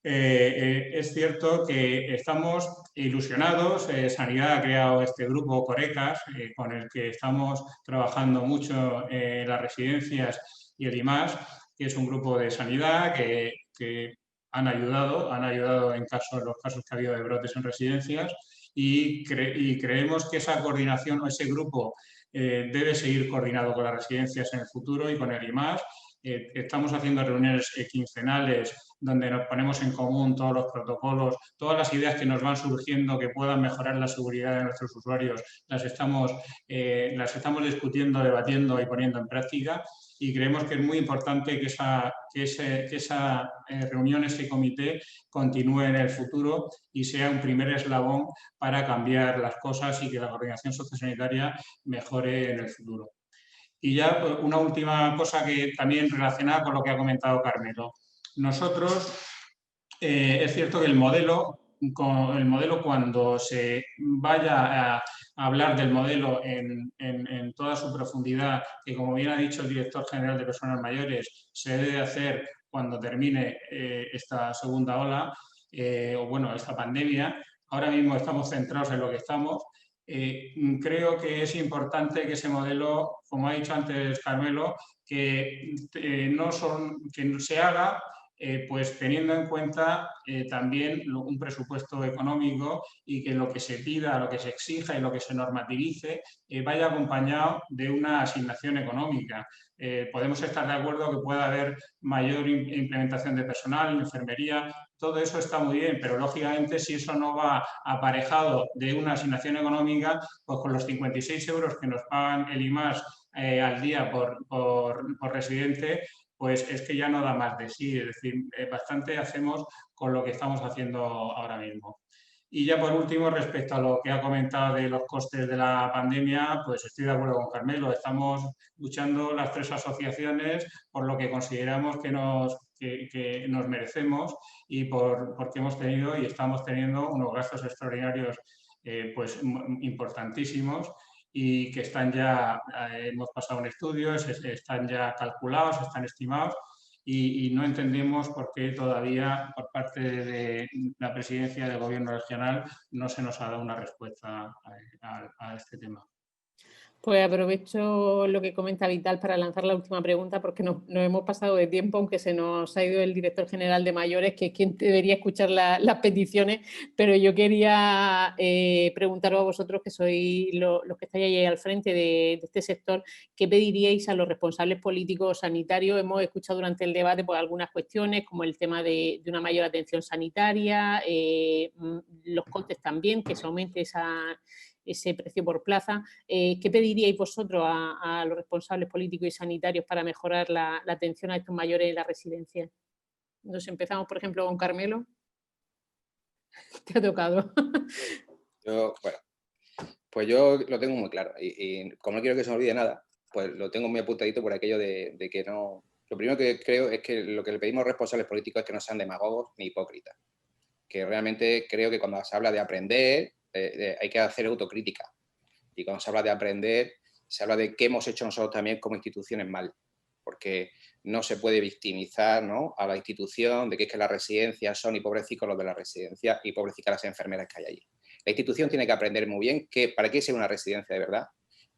es cierto que estamos ilusionados. Sanidad ha creado este grupo Corecas, con el que estamos trabajando mucho en las residencias y el IMAS, que es un grupo de sanidad que han ayudado en los casos que ha habido de brotes en residencias, y creemos que esa coordinación o ese grupo debe seguir coordinado con las residencias en el futuro y con el IMAS. Estamos haciendo reuniones quincenales donde nos ponemos en común todos los protocolos, todas las ideas que nos van surgiendo que puedan mejorar la seguridad de nuestros usuarios, las estamos discutiendo, debatiendo y poniendo en práctica, y creemos que es muy importante que esa reunión, ese comité, continúe en el futuro y sea un primer eslabón para cambiar las cosas y que la coordinación sociosanitaria mejore en el futuro. Y ya una última cosa que también relacionada con lo que ha comentado Carmelo. Nosotros, es cierto que el modelo, cuando se vaya a hablar del modelo en toda su profundidad, que como bien ha dicho el director general de Personas Mayores, se debe hacer cuando termine esta segunda ola, esta pandemia. Ahora mismo estamos centrados en lo que estamos. creo que es importante que ese modelo, como ha dicho antes Carmelo, que se haga pues teniendo en cuenta también un presupuesto económico y que lo que se pida, lo que se exija y lo que se normativice vaya acompañado de una asignación económica. Podemos estar de acuerdo que pueda haber mayor implementación de personal, enfermería, todo eso está muy bien, pero lógicamente si eso no va aparejado de una asignación económica, pues con los 56 euros que nos pagan el IMAS al día por residente, pues es que ya no da más de sí, es decir, bastante hacemos con lo que estamos haciendo ahora mismo. Y ya por último, respecto a lo que ha comentado de los costes de la pandemia, pues estoy de acuerdo con Carmelo, estamos luchando las tres asociaciones por lo que consideramos que nos merecemos y porque hemos tenido y estamos teniendo unos gastos extraordinarios pues importantísimos y que están ya, hemos pasado un estudio, están ya calculados, están estimados y no entendemos por qué todavía por parte de la presidencia del gobierno regional no se nos ha dado una respuesta a este tema. Pues aprovecho lo que comenta Vital para lanzar la última pregunta porque nos hemos pasado de tiempo, aunque se nos ha ido el director general de mayores, que es quien debería escuchar las peticiones, pero yo quería preguntaros a vosotros, que sois los que estáis ahí al frente de este sector, ¿qué pediríais a los responsables políticos sanitarios? Hemos escuchado durante el debate pues, algunas cuestiones, como el tema de una mayor atención sanitaria, los costes también, que se aumente ese precio por plaza. ¿Qué pediríais vosotros a los responsables políticos y sanitarios para mejorar la atención a estos mayores en las residencias? Nos empezamos, por ejemplo, con Carmelo. Te ha tocado. Pues yo lo tengo muy claro y como no quiero que se me olvide nada, pues lo tengo muy apuntadito por aquello de que no... Lo primero que creo es que lo que le pedimos a los responsables políticos es que no sean demagogos ni hipócritas. Que realmente creo que cuando se habla de aprender hay que hacer autocrítica. Y cuando se habla de aprender, se habla de qué hemos hecho nosotros también como instituciones mal. Porque no se puede victimizar, ¿no?, a la institución de que es que las residencias son y pobrecicos los de la residencia y pobrecicas las enfermeras que hay allí. La institución tiene que aprender muy bien para qué es una residencia de verdad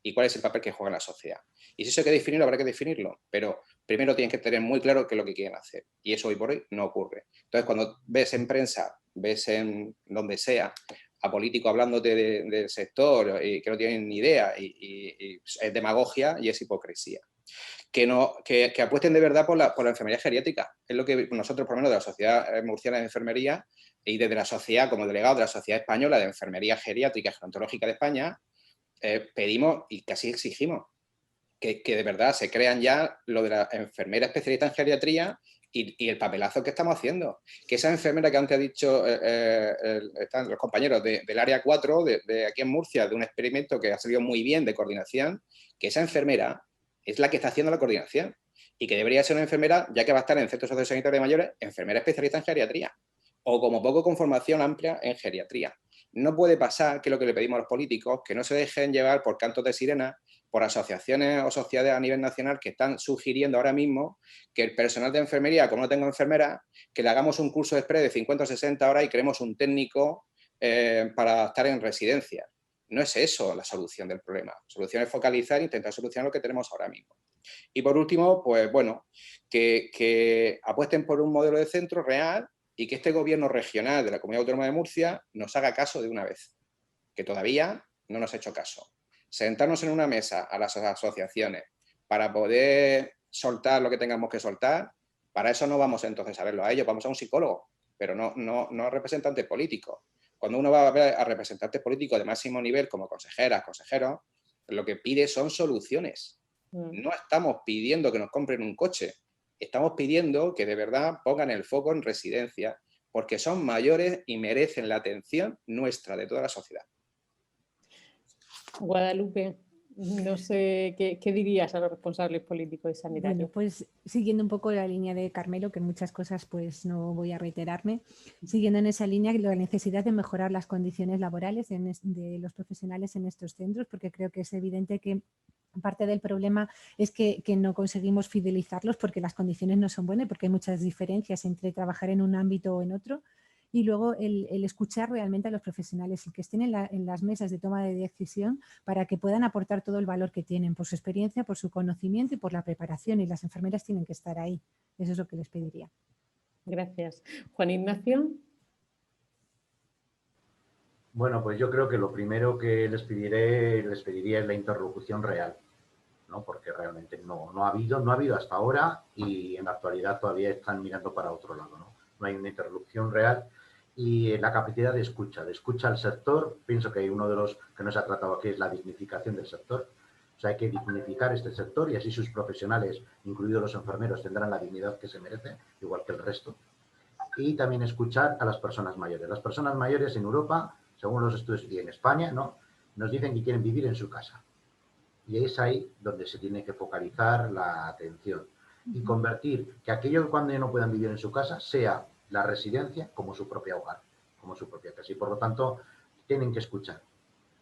y cuál es el papel que juega en la sociedad. Y si eso hay que definirlo, habrá que definirlo, pero primero tienen que tener muy claro qué es lo que quieren hacer. Y eso hoy por hoy no ocurre. Entonces, cuando ves en prensa, ves en donde sea, a políticos hablándote del sector y que no tienen ni idea y es demagogia y es hipocresía. Que apuesten de verdad por la enfermería geriátrica. Es lo que nosotros, por lo menos de la Sociedad Murciana de Enfermería y desde la sociedad, como delegado de la Sociedad Española de Enfermería Geriátrica y Gerontológica de España, pedimos y casi exigimos que de verdad se crean ya lo de la enfermera especialista en geriatría y el papelazo que estamos haciendo. Que esa enfermera que antes ha dicho están los compañeros del área 4 de aquí en Murcia, de un experimento que ha salido muy bien de coordinación, que esa enfermera es la que está haciendo la coordinación y que debería ser una enfermera, ya que va a estar en el Centro Sociosanitario de Mayores, enfermera especialista en geriatría o como poco con formación amplia en geriatría. No puede pasar, que es lo que le pedimos a los políticos, que no se dejen llevar por cantos de sirena, por asociaciones o sociedades a nivel nacional que están sugiriendo ahora mismo que el personal de enfermería, como no tengo enfermera, que le hagamos un curso express de 50 o 60 horas y creemos un técnico para estar en residencia. No es eso la solución del problema. La solución es focalizar e intentar solucionar lo que tenemos ahora mismo. Y por último, pues bueno, que apuesten por un modelo de centro real y que este gobierno regional de la Comunidad Autónoma de Murcia nos haga caso de una vez, que todavía no nos ha hecho caso. Sentarnos en una mesa a las asociaciones para poder soltar lo que tengamos que soltar, para eso no vamos entonces a verlo a ellos, vamos a un psicólogo, pero no a representantes políticos. Cuando uno va a ver a representantes políticos de máximo nivel, como consejeras, consejeros, lo que pide son soluciones. No estamos pidiendo que nos compren un coche, estamos pidiendo que de verdad pongan el foco en residencia, porque son mayores y merecen la atención nuestra, de toda la sociedad. Guadalupe, no sé, ¿qué dirías a los responsables políticos y sanitarios? Bueno, pues siguiendo un poco la línea de Carmelo, que en muchas cosas pues no voy a reiterarme, siguiendo en esa línea, la necesidad de mejorar las condiciones laborales de los profesionales en estos centros, porque creo que es evidente que parte del problema es que no conseguimos fidelizarlos porque las condiciones no son buenas, porque hay muchas diferencias entre trabajar en un ámbito o en otro. y luego el escuchar realmente a los profesionales, el que estén en las mesas de toma de decisión para que puedan aportar todo el valor que tienen por su experiencia, por su conocimiento y por la preparación, y las enfermeras tienen que estar ahí. Eso es lo que les pediría. Gracias. Juan Ignacio. Bueno, pues yo creo que lo primero que les pediría es la interlocución real, ¿no? Porque realmente no ha habido hasta ahora, y en la actualidad todavía están mirando para otro lado, ¿no? No hay una interlocución real, y la capacidad de escucha al sector. Pienso que uno de los que no se ha tratado aquí es la dignificación del sector. O sea, hay que dignificar este sector, y así sus profesionales, incluidos los enfermeros, tendrán la dignidad que se merecen, igual que el resto. Y también escuchar a las personas mayores. Las personas mayores en Europa, según los estudios, y en España, ¿no?, nos dicen que quieren vivir en su casa. Y es ahí donde se tiene que focalizar la atención y convertir que aquello que cuando no puedan vivir en su casa sea la residencia como su propio hogar, como su propia casa. Y por lo tanto, tienen que escuchar.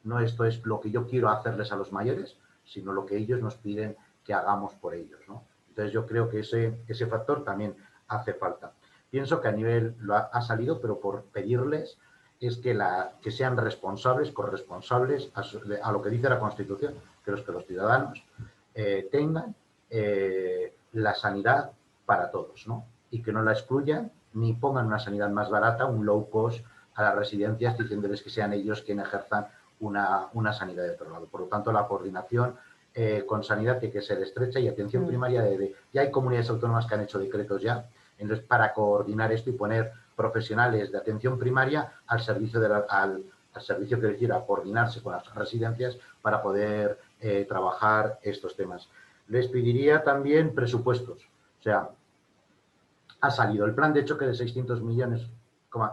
No esto es lo que yo quiero hacerles a los mayores, sino lo que ellos nos piden que hagamos por ellos, ¿no? Entonces yo creo que ese factor también hace falta. Pienso que a nivel, ha salido, pero por pedirles, es que sean responsables, corresponsables a lo que dice la Constitución, que los ciudadanos tengan la sanidad para todos, ¿no? Y que no la excluyan ni pongan una sanidad más barata, un low cost a las residencias, diciéndoles que sean ellos quienes ejerzan una sanidad de otro lado. Por lo tanto, la coordinación con sanidad tiene que ser estrecha, y atención primaria ya hay comunidades autónomas que han hecho decretos ya para coordinar esto y poner profesionales de atención primaria al servicio al servicio que quiera coordinarse con las residencias para poder trabajar estos temas. Les pediría también presupuestos. O sea, ha salido el plan de choque de 600 millones,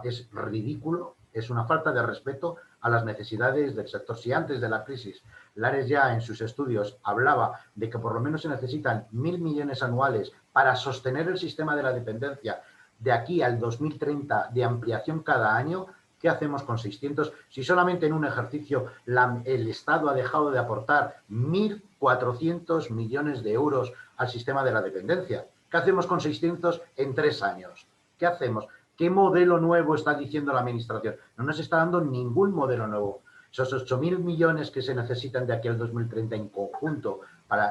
es ridículo, es una falta de respeto a las necesidades del sector. Si antes de la crisis Lares ya en sus estudios hablaba de que por lo menos se necesitan 1.000 millones anuales para sostener el sistema de la dependencia de aquí al 2030 de ampliación cada año, ¿qué hacemos con 600? Si solamente en un ejercicio el Estado ha dejado de aportar 1.400 millones de euros al sistema de la dependencia. ¿Qué hacemos con 600 en 3 años? ¿Qué hacemos? ¿Qué modelo nuevo está diciendo la Administración? No nos está dando ningún modelo nuevo. Esos 8.000 millones que se necesitan de aquí al 2030 en conjunto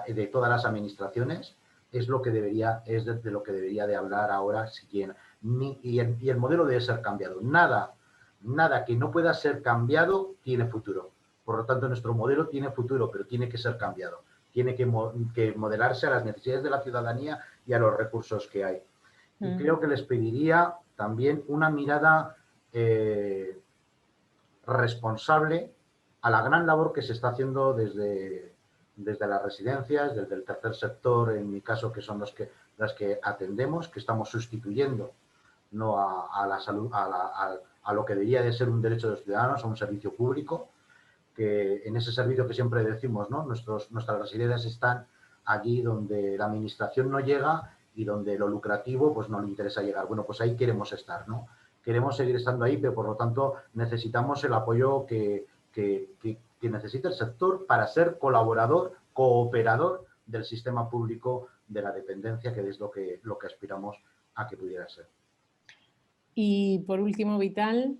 de todas las administraciones es de lo que debería de hablar ahora siquiera. Y el modelo debe ser cambiado. Nada que no pueda ser cambiado tiene futuro. Por lo tanto, nuestro modelo tiene futuro, pero tiene que ser cambiado. Tiene que modelarse a las necesidades de la ciudadanía y a los recursos que hay. Y creo que les pediría también una mirada responsable a la gran labor que se está haciendo desde las residencias, desde el tercer sector, en mi caso, que son las que atendemos, que estamos sustituyendo, no a la salud, a lo que debería de ser un derecho de los ciudadanos, a un servicio público, que en ese servicio que siempre decimos, ¿no? Nuestras residencias están allí donde la administración no llega y donde lo lucrativo pues no le interesa llegar. Bueno, pues ahí queremos estar, ¿no? Queremos seguir estando ahí, pero por lo tanto necesitamos el apoyo que necesita el sector para ser colaborador, cooperador del sistema público de la dependencia, que es lo que aspiramos a que pudiera ser. Y por último, Vital.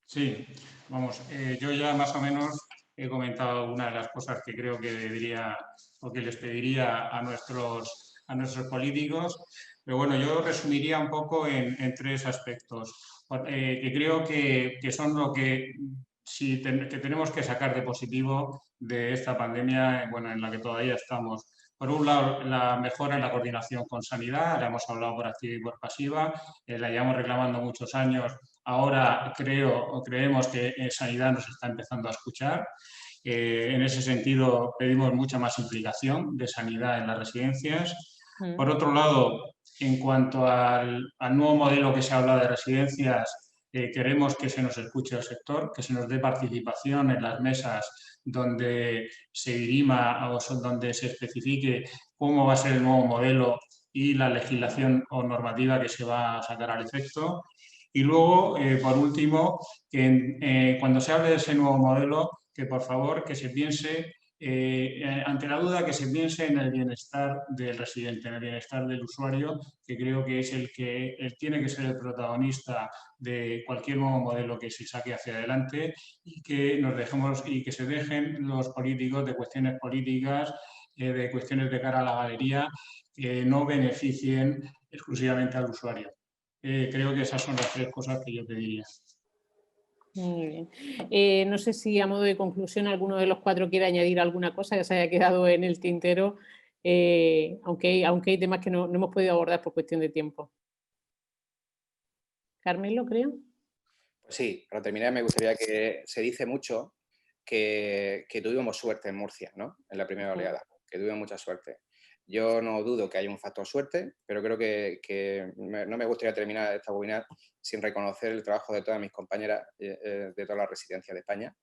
Sí, vamos, yo ya más o menos he comentado algunas de las cosas que creo que debería o que les pediría a nuestros políticos, pero bueno, yo resumiría un poco en 3 aspectos que creo que son lo que tenemos que sacar de positivo de esta pandemia, bueno, en la que todavía estamos. Por un lado, la mejora en la coordinación con sanidad, la hemos hablado por activa y por pasiva, la llevamos reclamando muchos años. Ahora creemos que sanidad nos está empezando a escuchar. En ese sentido, pedimos mucha más implicación de sanidad en las residencias. Por otro lado, en cuanto al nuevo modelo que se habla de residencias, queremos que se nos escuche el sector, que se nos dé participación en las mesas donde se dirima o donde se especifique cómo va a ser el nuevo modelo y la legislación o normativa que se va a sacar al efecto. Y luego, por último, que cuando se hable de ese nuevo modelo, que por favor que se piense ante la duda, que se piense en el bienestar del residente, en el bienestar del usuario, que creo que es el que tiene que ser el protagonista de cualquier nuevo modelo que se saque hacia adelante, y que que se dejen los políticos de cuestiones políticas, de cuestiones de cara a la galería, que no beneficien exclusivamente al usuario. Creo que esas son las 3 cosas que yo pediría. Muy bien. No sé si a modo de conclusión alguno de los 4 quiere añadir alguna cosa que se haya quedado en el tintero, aunque hay temas que no hemos podido abordar por cuestión de tiempo. Carmelo, creo. Pues sí, para terminar me gustaría que se dice mucho que tuvimos suerte en Murcia, ¿no? En la primera oleada, que tuvimos mucha suerte. Yo no dudo que hay un factor suerte, pero creo que no me gustaría terminar esta webinar sin reconocer el trabajo de todas mis compañeras de todas las residencias de España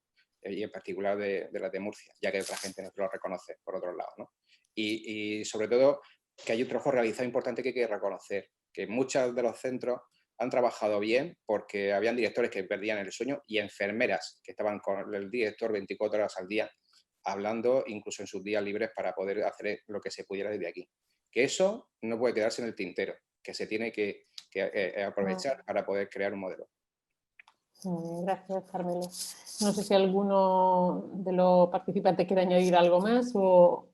y en particular de las de Murcia, ya que otra gente no lo reconoce por otro lado, ¿no? Y sobre todo que hay un trabajo realizado importante que hay que reconocer, que muchos de los centros han trabajado bien porque habían directores que perdían el sueño y enfermeras que estaban con el director 24 horas al día hablando incluso en sus días libres para poder hacer lo que se pudiera desde aquí. Que eso no puede quedarse en el tintero, que se tiene que aprovechar para poder crear un modelo. Gracias, Carmelo. No sé si alguno de los participantes quiere añadir algo más o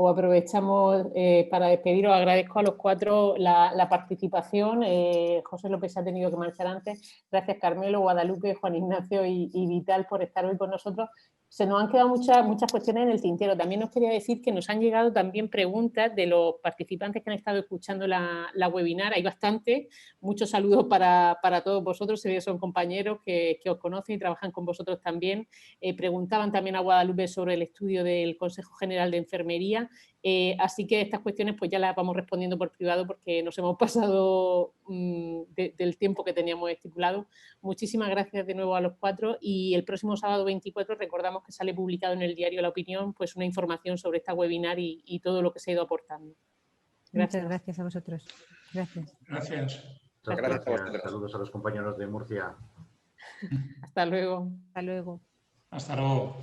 aprovechamos para despediros. Agradezco a los 4 la participación. José López se ha tenido que marchar antes. Gracias, Carmelo, Guadalupe, Juan Ignacio y Vital por estar hoy con nosotros. Se nos han quedado muchas cuestiones en el tintero. También os quería decir que nos han llegado también preguntas de los participantes que han estado escuchando la webinar. Hay bastante. Muchos saludos para todos vosotros. Sé que son compañeros que os conocen y trabajan con vosotros también. Preguntaban también a Guadalupe sobre el estudio del Consejo General de Enfermería. Así que estas cuestiones pues ya las vamos respondiendo por privado porque nos hemos pasado del tiempo que teníamos estipulado. Muchísimas gracias de nuevo a los 4 y el próximo sábado 24 recordamos que sale publicado en el diario La Opinión pues una información sobre esta webinar y todo lo que se ha ido aportando. Gracias. Muchas gracias a vosotros. Gracias. Gracias. Muchas gracias. Saludos a los compañeros de Murcia. Hasta luego. Hasta luego. Hasta luego.